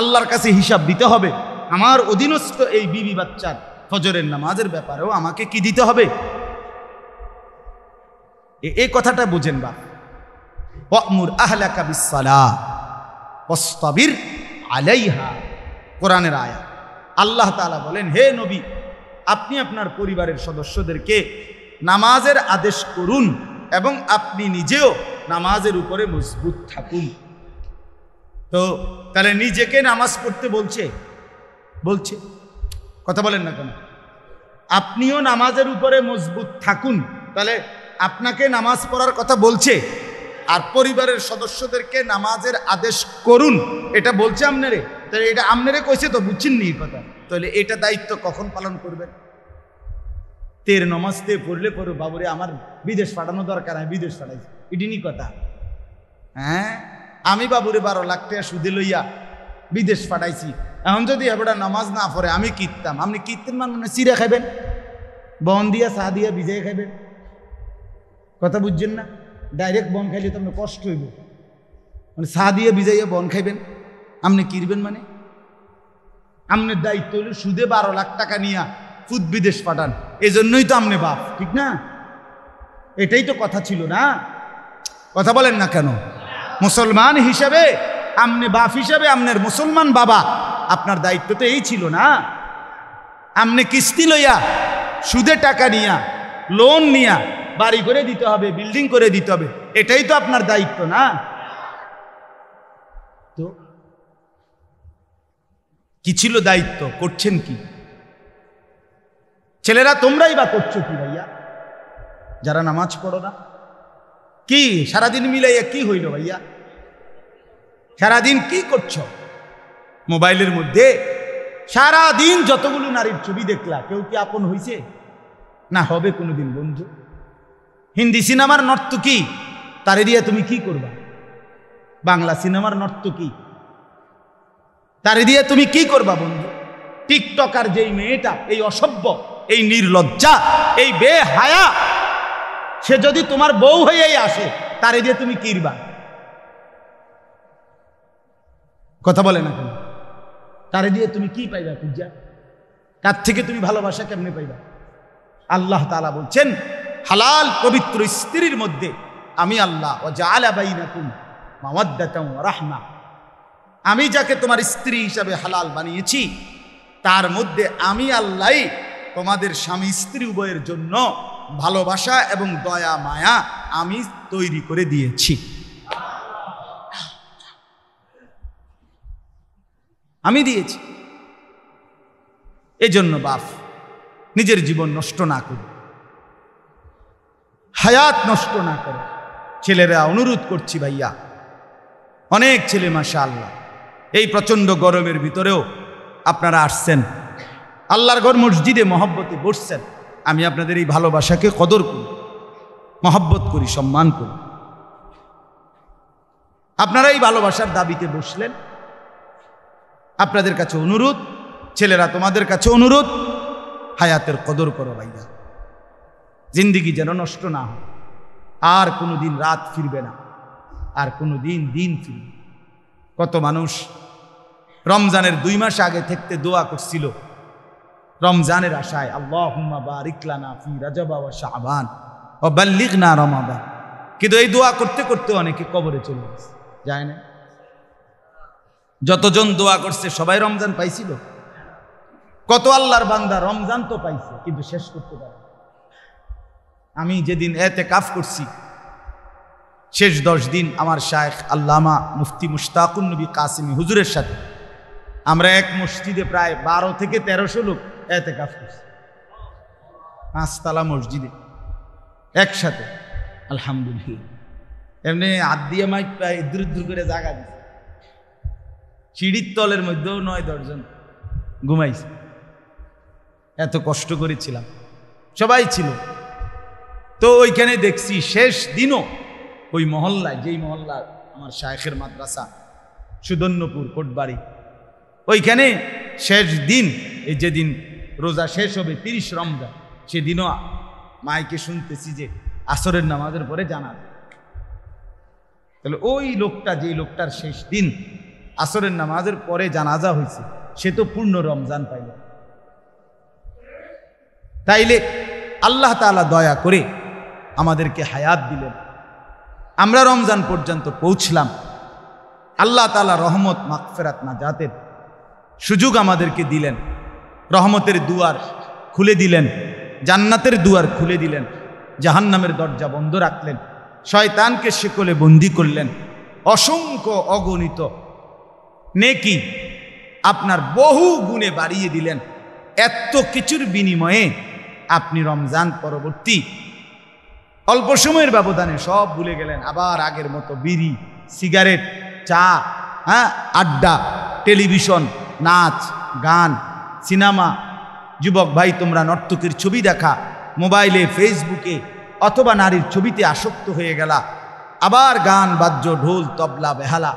Speaker 1: আল্লাহর কাছে হিসাব দিতে হবে, আমার অধীনস্থ এই বিবি বাচ্চার ফজরের নামাজের ব্যাপারেও আমাকে কি দিতে হবে? এই কথাটা বুঝেন বাপ। ওয়া'মুর আহলাকা বিস-সালাহ ওয়াসতাবির আলাইহা, কোরআনের আয়াত। আল্লাহ তাআলা বলেন, হে নবী, আপনি আপনার পরিবারের সদস্যদেরকে নামাজের আদেশ করুন এবং আপনি নিজেও নামাজের উপরে মজবুত থাকুন। তো তাহলে নিজেকে নামাজ পড়তে বলছে, বলছে, কথা বলেন না কেন? আপনিও নামাজের উপরে মজবুত থাকুন, তাহলে আপনাকে নামাজ পড়ার কথা বলছে। আর পরিবারের সদস্যদেরকে নামাজের আদেশ করুন, এটা বলছে আপনারে। তাহলে এটা আপনারে কইছে তো, বুঝছেন নি কথা? তাহলে এটা দায়িত্ব কখন পালন করবেন? তের নমাজতে পড়লে পড়ো, বাবুরে আমার বিদেশ পাঠানো দরকার, আমি বিদেশ পাঠাইছি, এটিনি কথা। হ্যাঁ, আমি বাবুরে 12 লাখ টাকা সুদে লইয়া বিদেশ পাঠাইছি, এখন যদি এবার নামাজ না পড়ে আমি কিনতাম। আপনি কিনতেন মানে চিরা খাইবেন, বন দিয়া চা দিয়া ভিজাই খাইবেন, কথা বুঝছেন না? ডাইরেক্ট বন খাইলে তো আপনার কষ্ট হইব, মানে চা দিয়ে ভিজাইয়া বন খাইবেন, আপনি কিনবেন মানে? আপনার দায়িত্ব হলো সুদে 12 লাখ টাকা নিয়া ফুদ বিদেশ পাঠান, এই জন্যই তো আপনি বাপ, ঠিক না? এটাই তো কথা ছিল না? কথা বলেন না কেন? মুসলমান হিসাবে, আপনি বাপ হিসাবে, আপনার মুসলমান বাবা, আপনার দায়িত্ব তো এই ছিল না? আপনি কিস্তি লইয়া সুদে টাকা নিয়া লোন নিয়া বাড়ি করে দিতে হবে, বিল্ডিং করে দিতে হবে, এটাই তো আপনার দায়িত্ব না? তো কি ছিল দায়িত্ব? করছেন কি? ছেলেরা তোমরাই বা করছো কি ভাইয়া, যারা নামাজ পড়ো না? কি সারাদিন মিলাইয়া কি হইল ভাইয়া? সারাদিন কি করছো? মোবাইলের মধ্যে সারাদিন যতগুলো নারীর ছবি দেখলা, কেউ কি আপন হইছে? না হবে কোনোদিন বন্ধু। হিন্দি সিনেমার নর্তকী, তারে দিয়ে তুমি কি করবা? বাংলা সিনেমার নর্তকী, তারে দিয়ে তুমি কি করবা বন্ধু? টিকটকার যেই মেয়েটা, এই অসভ্য, এই নির্লজ্জা, এই বেহায়া, সে যদি তোমার বউ হয়েই আসে, তারে দিয়ে তুমি কিরবা? কথা বলে না কেন? তারে দিয়ে তুমি কি পাইবা পূজা? তার থেকে তুমি ভালোবাসা কেমনে পাইবা? আল্লাহ তাআলা বলছেন হালাল পবিত্র স্ত্রীর মধ্যে আমি আল্লাহ ওয়া জাআলা বাইনাকুম মাওয়াদ্দাতান ওয়া রাহমা, আমি যাকে তোমার স্ত্রী হিসাবে হালাল বানিয়েছি তার মধ্যে আমি আল্লাহই তোমাদের স্বামী স্ত্রী উভয়ের জন্য ভালোবাসা এবং দয়া মায়া আমি তৈরি করে দিয়েছি। আমি দিয়েছি। এজন্য বাপ নিজের জীবন নষ্ট না করে, হায়াত নষ্ট না করে। ছেলেরা অনুরোধ করছি ভাইয়া, অনেক ছেলে মাশাআল্লাহ এই প্রচণ্ড গরমের ভিতরেও আপনারা আসছেন, আল্লাহর ঘর মসজিদে মহব্বতে বসছেন। আমি আপনাদের এই ভালোবাসাকে কদর করি, মহব্বত করি, সম্মান করি। আপনারা এই ভালোবাসার দাবিতে বসলেন। আপনাদের কাছে অনুরোধ, ছেলেরা তোমাদের কাছে অনুরোধ, হায়াতের কদর করো ভাইয়া। জিন্দিগি যেন নষ্ট না হয়। আর কোনোদিন রাত ফিরবে না, আর কোনোদিন দিন ফিরবে। কত মানুষ রমজানের 2 মাস আগে থাকতে দোয়া করছিল রমজানের আশায়, আল্লাহুম্মা বারিক লানা ফি রাজব ওয়া শাবান ওয়া বাল্লিগনা রমাদান। কিন্তু এই দোয়া করতে করতে অনেকে কবরে চলে গেছে, যায় না। যতজন দোয়া করছে সবাই রমজান পাইছিল? কত আল্লাহর বান্দা রমজান তো পাইছে কিন্তু শেষ করতে পারে। আমি যেদিন এতেকাফ করছি শেষ 10 দিন আমার শায়েখ আল্লামা মুফতি মুশতাকুন নবী কাসিমি হুজুরের সাথে আমরা এক মসজিদে প্রায় 12 থেকে 1300 লোক এতেকাফ করছি, 5 তলা মসজিদে একসাথে। আলহামদুলিল্লাহ। এমনি হাত দিয়ে মাইক প্রায় দূর দূর করে জায়গা দিচ্ছে, সিঁড়ির তলের মধ্যেও 9-10 জন ঘুমাইছে। এত কষ্ট করেছিলাম, সবাই ছিল। তো ওইখানে দেখছি শেষ দিনও ওই মহল্লায়, যেই মহল্লা আমার শায়েখের মাদ্রাসা সুদন্যপুর কোটবাড়ি, ওইখানে শেষ দিন, এই যেদিন রোজা শেষ হবে 30 রমজান, সেদিনও মাইকে শুনতেছি যে আসরের নামাজের পরে জানাজা। তাহলে ওই লোকটা, যেই লোকটার শেষ দিন আসরের নামাজের পরে জানাজা হয়েছে, সে তো পূর্ণ রমজান পাইল। তাইলে আল্লাহ তাআলা দয়া করে আমাদেরকে হায়াত দিলেন, আমরা রমজান পর্যন্ত পৌঁছলাম। আল্লাহ তাআলা রহমত, মাগফিরাত, নাজাতের সুযোগ আমাদেরকে দিলেন, রহমতের দুয়ার খুলে দিলেন, জান্নাতের দুয়ার খুলে দিলেন, জাহান্নামের দরজা বন্ধ রাখলেন, শয়তানকে শিকলে বন্দী করলেন। অসংখ্য অগণিত নেকি আপনার বহু গুণে বাড়িয়ে দিলেন। এত কিছুর বিনিময়ে আপনি রমজান পরবর্তী অল্প সময়ের ব্যবধানে সব ভুলে গেলেন। আবার আগের মতো বিড়ি, সিগারেট, চা, আড্ডা, টেলিভিশন, নাচ, গান, সিনেমা। যুবক ভাই, তোমরা নর্তকীর ছবি দেখা, মোবাইলে, ফেসবুকে অথবা নারীর ছবিতে আসক্ত হয়ে গেলা। আবার গান বাদ্য, ঢোল, তবলা, বেহালা,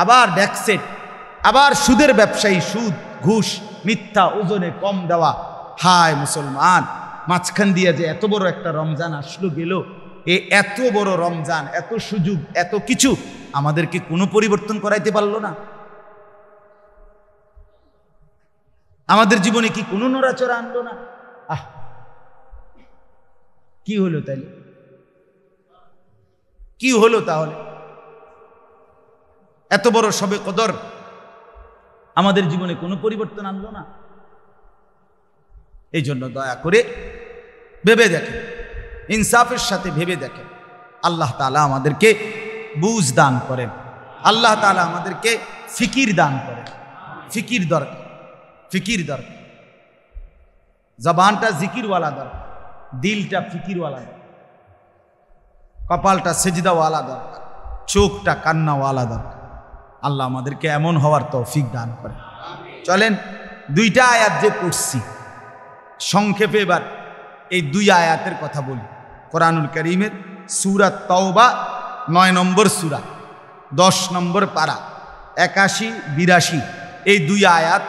Speaker 1: আবার ড্যাকসেট, আবার সুদের ব্যবসায়ী, সুদ, ঘুষ, মিথ্যা, ওজনে কম দেওয়া। হায় মুসলমান, মাঝখান দিয়ে যে এত বড় একটা রমজান আসলো গেল, এত বড় রমজান, এত সুযোগ, এত কিছু আমাদেরকে কোনো পরিবর্তন করাইতে পারলো না? আমাদের জীবনে কি কোনো নড়াচড়া আনলো না? কি হলো তাইলে? কি হলো তাহলে? এত বড় শবে কদর আমাদের জীবনে কোনো পরিবর্তন আনলো না। এই জন্য দয়া করে ভেবে দেখেন, ইনসাফের সাথে ভেবে দেখেন। আল্লাহ তাআলা আমাদেরকে বুঝ দান করেন, আল্লাহ তাআলা আমাদেরকে ফিকির দান করেন। ফিকির দরকার, ফিকির দরকার। জবানটা জিকিরওয়ালা দরকার, দিলটা ফিকিরওয়ালা দরকার, কপালটা সেজদাওয়ালা দরকার, চোখটা কান্নাওয়ালা দরকার। আল্লাহ আমাদেরকে এমন হওয়ার তৌফিক দান করে। চলেন দুইটা আয়াত যে পড়ছি সংক্ষেপে এবার এই দুই আয়াতের কথা বলি। কোরআনুল কারীমের সূরা তাওবা 9 নম্বর সূরা 10 নম্বর পারা 81-82 এই দুই আয়াত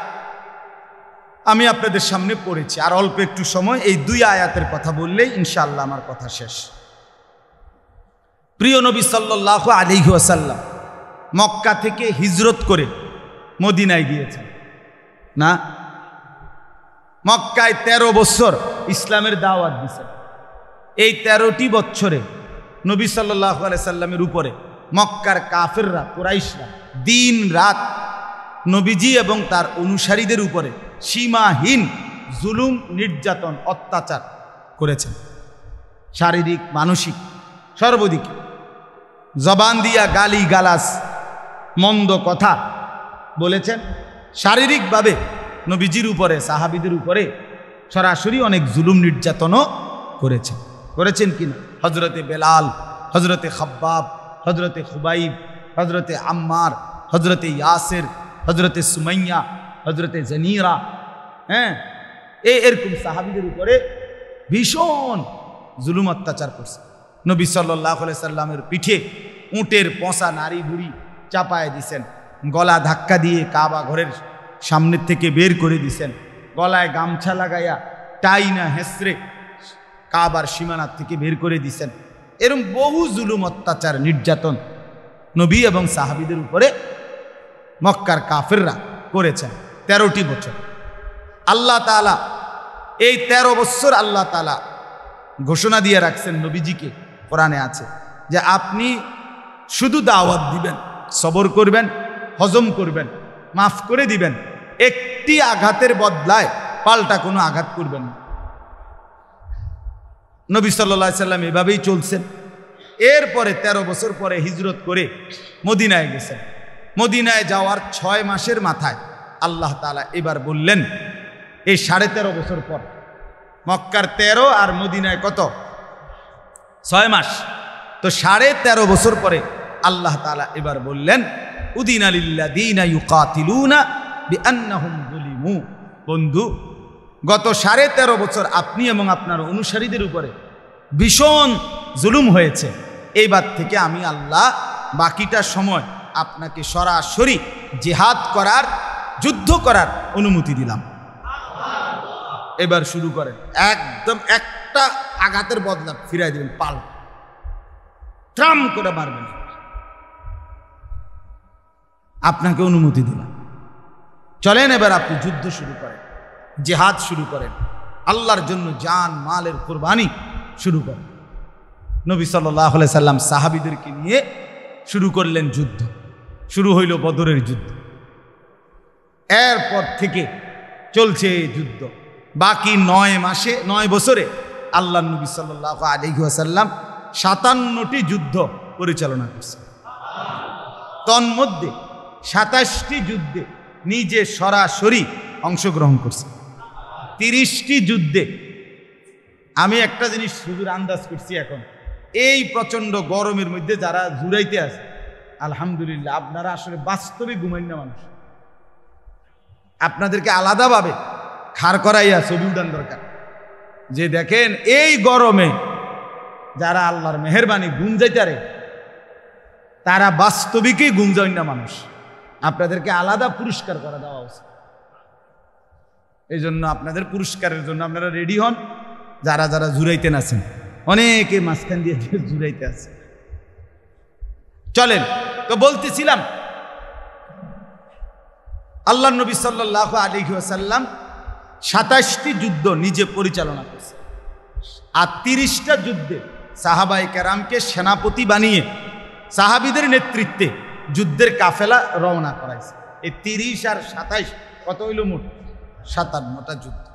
Speaker 1: আমি আপনাদের সামনে পড়েছি। আর অল্প একটু সময় এই দুই আয়াতের কথা বললেই ইনশাআল্লাহ আমার কথা শেষ। প্রিয় নবী সাল্লাল্লাহু আলাইহি ওয়াসাল্লাম মক্কা থেকে হিজরত করে মদিনায় গিয়েছেন না? মক্কায় 13 বছর ইসলামের দাওয়াত দিয়েছেন। এই 13টি বছরে নবী সাল্লাল্লাহু আলাইহি সাল্লামের উপরে মক্কার কাফেররা, কুরাইশরা দিন রাত নবীজি এবং তার অনুসারীদের উপরে সীমাহীন জুলুম, নির্যাতন, অত্যাচার করেছেন। শারীরিক, মানসিক, সর্বদিকে জবান দিয়া গালি গালাজ, মন্দ কথা বলেছেন। শারীরিকভাবে নবীজির উপরে, সাহাবীদের উপরে সরাসরি অনেক জুলুম নির্যাতনও করেছেন কিনা? হজরতে বেলাল, হজরতে খাব্বাব, হজরতে খুবাইব, হজরতে আম্মার, হজরতে ইয়াসের, হজরতে সুমাইয়া, হজরতে জনীরা, হ্যাঁ, এরকম সাহাবীদের উপরে ভীষণ জুলুম অত্যাচার করছে। নবী সাল্লাল্লাহু আলাইহি সাল্লামের পিঠে উটের পচা নাড়ি ভুড়ি চাপায় দিছেন, গলা ধাক্কা দিয়ে কাবা ঘরের সামনের থেকে বের করে দিছেন, গলায় গামছা লাগাইয়া টাইনা হেসরে কাবার সীমানার থেকে বের করে দিছেন। এরকম বহু জুলুম, অত্যাচার, নির্যাতন নবী এবং সাহাবীদের উপরে মক্কার কাফেররা করেছেন 13টি বছর। আল্লাহ তাআলা এই 13 বছর আল্লাহ তাআলা ঘোষণা দিয়ে রাখছেন নবীজিকে, কোরআনে আছে যে আপনি শুধু দাওয়াত দিবেন, সবর করবেন, হজম করবেন, মাফ করে দিবেন, একটি আঘাতের বদলায় পাল্টা কোনো আঘাত করবেন না। নবী সাল্লাল্লাহু আলাইহি সাল্লাম এভাবেই চলছেন। এরপরে 13 বছর পরে হিজরত করে মদিনায় গেছেন। মদিনায় যাওয়ার 6 মাসের মাথায় আল্লাহ তাআলা এবার বললেন, এই 13.5 বছর পর, মক্কার 13 আর মদিনায় কত? 6 মাস। তো 13.5 বছর পরে আল্লাহ তাআলা এবার বললেন, উদিনা লিল্লাযীনা ইউকাতিলুনা বিআন্নাহুম যুলিমু। বন্ধু, গত 13.5 বছর আপনি এবং আপনার অনুসারীদের উপরে ভীষণ জুলুম হয়েছে। এইবার থেকে আমি আল্লাহ বাকিটা সময় আপনাকে সরাসরি জিহাদ করার, যুদ্ধ করার অনুমতি দিলাম। এবার শুরু করেন, একদম একটা আঘাতের বদলা ফিরাই দিবেন, পাল ট্রাম করে মারবেন, আপনাকে অনুমতি দিলাম। চলেন এবার আপনি যুদ্ধ শুরু করেন, জিহাদ শুরু করেন, আল্লাহর জন্য জান মালের কুরবানি শুরু করেন। নবী সাল্লাল্লাহু আলাইহি সাল্লাম সাহাবীদেরকে নিয়ে শুরু করলেন যুদ্ধ। শুরু হইল বদরের যুদ্ধ। এরপর থেকে চলছে এই যুদ্ধ। বাকি 9 বছরে আল্লাহ নবী সাল্লাল্লাহু আলাইহি ওয়াসাল্লাম 57টি যুদ্ধ পরিচালনা করছেন। তন্মধ্যে 27টি যুদ্ধে নিজে সরাসরি অংশগ্রহণ করছেন। 30টি যুদ্ধে, আমি একটা জিনিস হুজুর আন্দাজ করছি, এখন এই প্রচন্ড গরমের মধ্যে যারা জুড়াইতে আছে, আলহামদুলিল্লাহ আপনারা আসলে বাস্তবে ঘুমাই না মানুষ। আপনাদেরকে আলাদাভাবে খাড় করাইয়া ছবি উঠান দরকার, যে দেখেন এই গরমে যারা আল্লাহর মেহেরবানি ঘুম যাইতারে, তারা বাস্তবিকই ঘুম যায় না মানুষ। আপনাদেরকে আলাদা পুরস্কার করা দেওয়া উচিত। এই জন্য আপনাদের পুরস্কারের জন্য আপনারা রেডি হন। যারা যারা জুড়াইতে আছেন, অনেকে মাঝখান দিয়ে জুড়াইতে আছে। চলেন, তো বলতেছিলাম আল্লাহ নবী সাল্লাল্লাহু আলাইহি ওয়াসাল্লাম 27টি যুদ্ধ নিজে পরিচালনা করেছে, আর 30টা যুদ্ধে সাহাবায়ে কেরামকে সেনাপতি বানিয়ে সাহাবীদের নেতৃত্বে যুদ্ধের কাফেলা রওনা করাইছে। এই 30 আর 27 কত হইল মোট? 57টা যুদ্ধ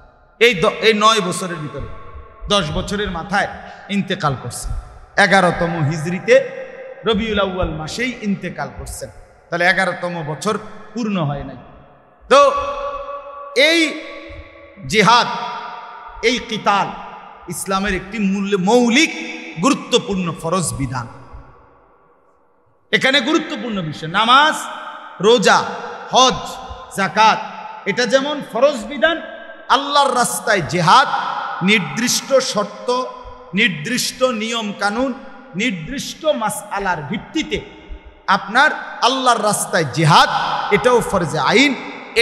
Speaker 1: এই 9 বছরের ভিতরে। 10 বছরের মাথায় ইন্তেকাল করছেন। 11তম হিজরিতে রবিউল আউয়াল মাসেই ইন্তেকাল করছেন। তাহলে 11তম বছর পূর্ণ হয় নাই। তো এই জিহাদ, এই কিতাল ইসলামের একটি মৌলিক গুরুত্বপূর্ণ ফরজ বিধান। এখানে গুরুত্বপূর্ণ বিষয় নামাজ, রোজা, হজ, যাকাত, এটা যেমন ফরজ বিধান, আল্লাহর রাস্তায় জিহাদ নির্দিষ্ট শর্ত, নির্দিষ্ট নিয়ম কানুন, নির্দিষ্ট মাসআলার ভিত্তিতে আপনার আল্লাহর রাস্তায় জিহাদ, এটাও ফরজে আইন,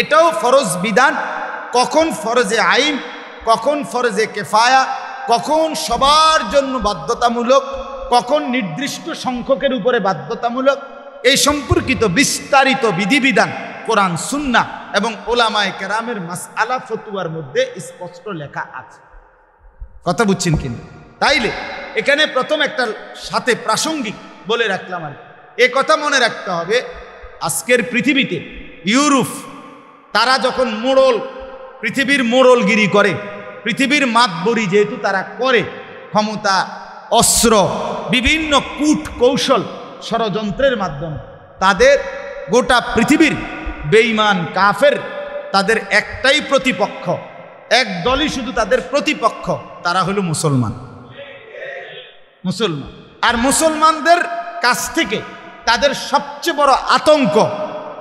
Speaker 1: এটাও ফরজ বিধান। কখন ফরজে আইন, কখন ফরজে কেফায়া, কখন সবার জন্য বাধ্যতামূলক, কখন নির্দিষ্ট সংখ্যকের উপরে বাধ্যতামূলক, এই সম্পর্কিত বিস্তারিত বিধিবিধান কোরআন, সুন্নাহ এবং ওলামায়ে কেরামের মাসআলা ফতুয়ার মধ্যে স্পষ্ট লেখা আছে। কথা বুঝছেন কিনা? তাইলে এখানে প্রথম একটা সাথে প্রাসঙ্গিক বলে রাখলাম। আর এ কথা মনে রাখতে হবে, আজকের পৃথিবীতে ইউরোপ তারা যখন পৃথিবীর মোড়লগিরি করে, পৃথিবীর মাতবরি যেহেতু তারা করে, ক্ষমতা, অস্ত্র, বিভিন্ন কূট কৌশল, ষড়যন্ত্রের মাধ্যমে তাদের গোটা পৃথিবীর বেঈমান কাফের তাদের একটাই প্রতিপক্ষ, এক দলই শুধু তাদের প্রতিপক্ষ, তারা হলো মুসলমান। আর মুসলমানদের কাছ থেকে তাদের সবচেয়ে বড় আতঙ্ক,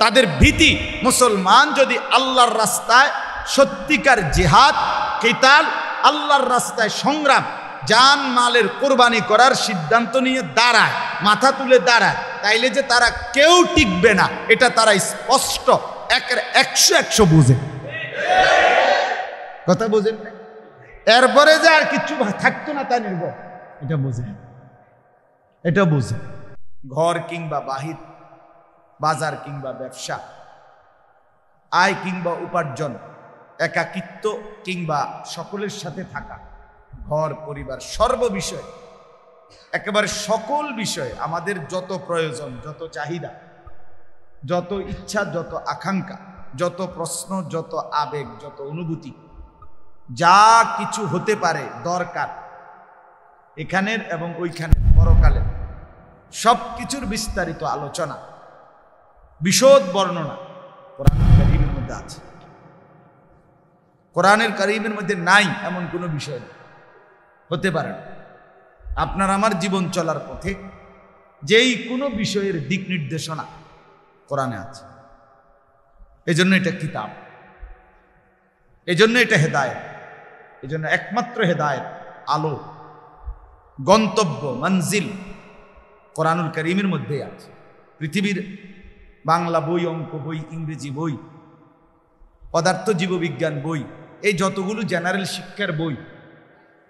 Speaker 1: তাদের ভীতি, মুসলমান যদি আল্লাহর রাস্তায় সত্যিকার জিহাদ, কিতাল, আল্লাহর রাস্তায় সংগ্রাম, জান মালের কোরবানি করার সিদ্ধান্ত নিয়ে দাঁড়ায়, মাথা তুলে দাঁড়ায়, তাইলে যে তারা কেউ টিকবে না, এটা তারা স্পষ্ট 100 বুঝে। কথা বোঝেন না? এরপরে যে আর কিছু থাকতো না তা নির্ভর, এটা বোঝে, এটা বোঝে। ঘর কিংবা বাহির, বাজার কিংবা ব্যবসা, আয় কিংবা উপার্জন, একাকিত্ব কিংবা সকলের সাথে থাকা, ঘর পরিবার, সর্ববিষয়, একেবারে সকল বিষয়ে আমাদের যত প্রয়োজন, যত চাহিদা, যত ইচ্ছা, যত আকাঙ্ক্ষা, যত প্রশ্ন, যত আবেগ, যত অনুভূতি, যা কিছু হতে পারে দরকার এখানের এবং ওইখানের, পরকালের, সব কিছুর বিস্তারিত আলোচনা, বিশদ বর্ণনা কোরআনুল কারীমের মধ্যে আছে। কোরআনের কারীমের মধ্যে নাই এমন কোনো বিষয় হতে পারে না। আপনার আমার জীবন চলার পথে যেই কোনো বিষয়ের দিক নির্দেশনা কোরআনে আছে। এজন্য এটা কিতাব, এজন্য এটা হেদায়েত, এজন্য একমাত্র হেদায়েত, আলো, গন্তব্য, মঞ্জিল কোরআনুল কারীমের মধ্যেই আছে। পৃথিবীর বাংলা বই, অঙ্ক বই, ইংরেজি বই, পদার্থ জীববিজ্ঞান বই, এই যতগুলো জেনারেল শিক্ষার বই,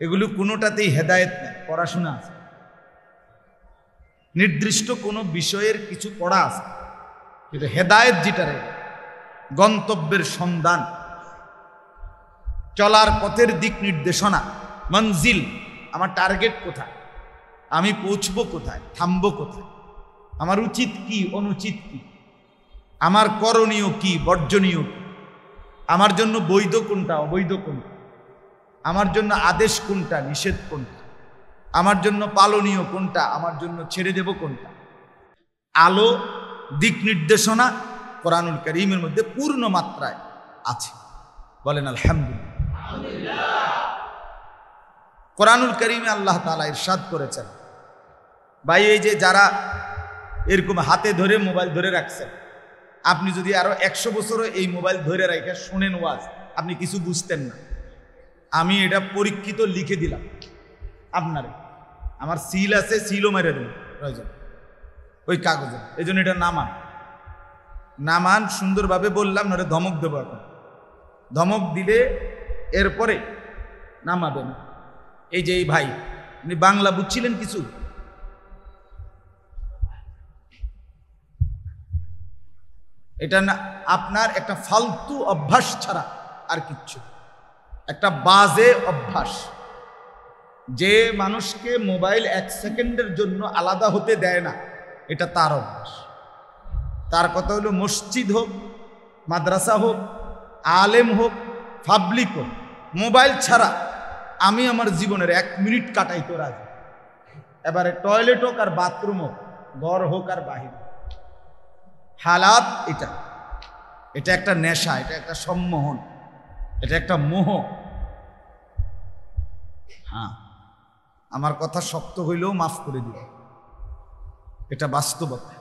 Speaker 1: এগুলো কোনোটাতেই হেদায়েত নেই। পড়াশোনা আছে, নির্দিষ্ট কোনো বিষয়ের কিছু পড়া আছে, কিন্তু হেদায়েত যেটা, গন্তব্যের সন্ধান, চলার পথের দিক নির্দেশনা, মঞ্জিল, আমার টার্গেট কোথায়, আমি পৌঁছবো কোথায়, থামবো কোথায়, আমার উচিত কি, অনুচিত কি, আমার করণীয় কি, বর্জনীয় কি, আমার জন্য বৈধ কোনটা, অবৈধ কোনটা, আমার জন্য আদেশ কোনটা, নিষেধ কোনটা, আমার জন্য পালনীয় কোনটা, আমার জন্য ছেড়ে দেব কোনটা, আলো, দিক নির্দেশনা কোরআনুল কারীমের মধ্যে পূর্ণ মাত্রায় আছে। বলেন আলহামদুলিল্লাহ। কোরআনুল কারীমে আল্লাহ তাআলা ইরশাদ করেছেন, ভাই এই যে যারা এরকম হাতে ধরে মোবাইল ধরে রাখছেন, আপনি যদি আরো 100 বছরও এই মোবাইল ধরে রেখে শুনেন ওয়াজ, আপনি কিছু বুঝতেন না। আমি এটা পরীক্ষিত লিখে দিলাম আপনারে, আমার সিল আছে, সিলও মেরে দেবেন প্রয়োজন ওই কাগজে। এই জন্য এটা নামান সুন্দরভাবে বললাম, নরে ধমক দেবো। এখন ধমক দিলে এরপরে নামাবেন। এই যে এই ভাই, আপনি বাংলা বুঝছিলেন কিছু? এটা না, আপনার একটা ফালতু অভ্যাস ছাড়া আর কিচ্ছু, একটা বাজে অভ্যাস। যে মানুষকে মোবাইল 1 সেকেন্ডের জন্য আলাদা হতে দেয় না, এটা তার অভ্যাস। তার কথা হলো মসজিদ হোক, মাদ্রাসা হোক, আলেম হোক, পাবলিক হোক, মোবাইল ছাড়া আমি আমার জীবনের 1 মিনিট কাটাইতে রাজি। এবারে টয়লেট হোক আর বাথরুম হোক, ঘর হোক আর বাহির, হালাত এটা, এটা একটা নেশা, এটা একটা সম্মোহন, এটা একটা মোহ। হ্যাঁ, আমার কথা শক্ত হইলেও মাফ করে দিবে, এটা বাস্তবতা।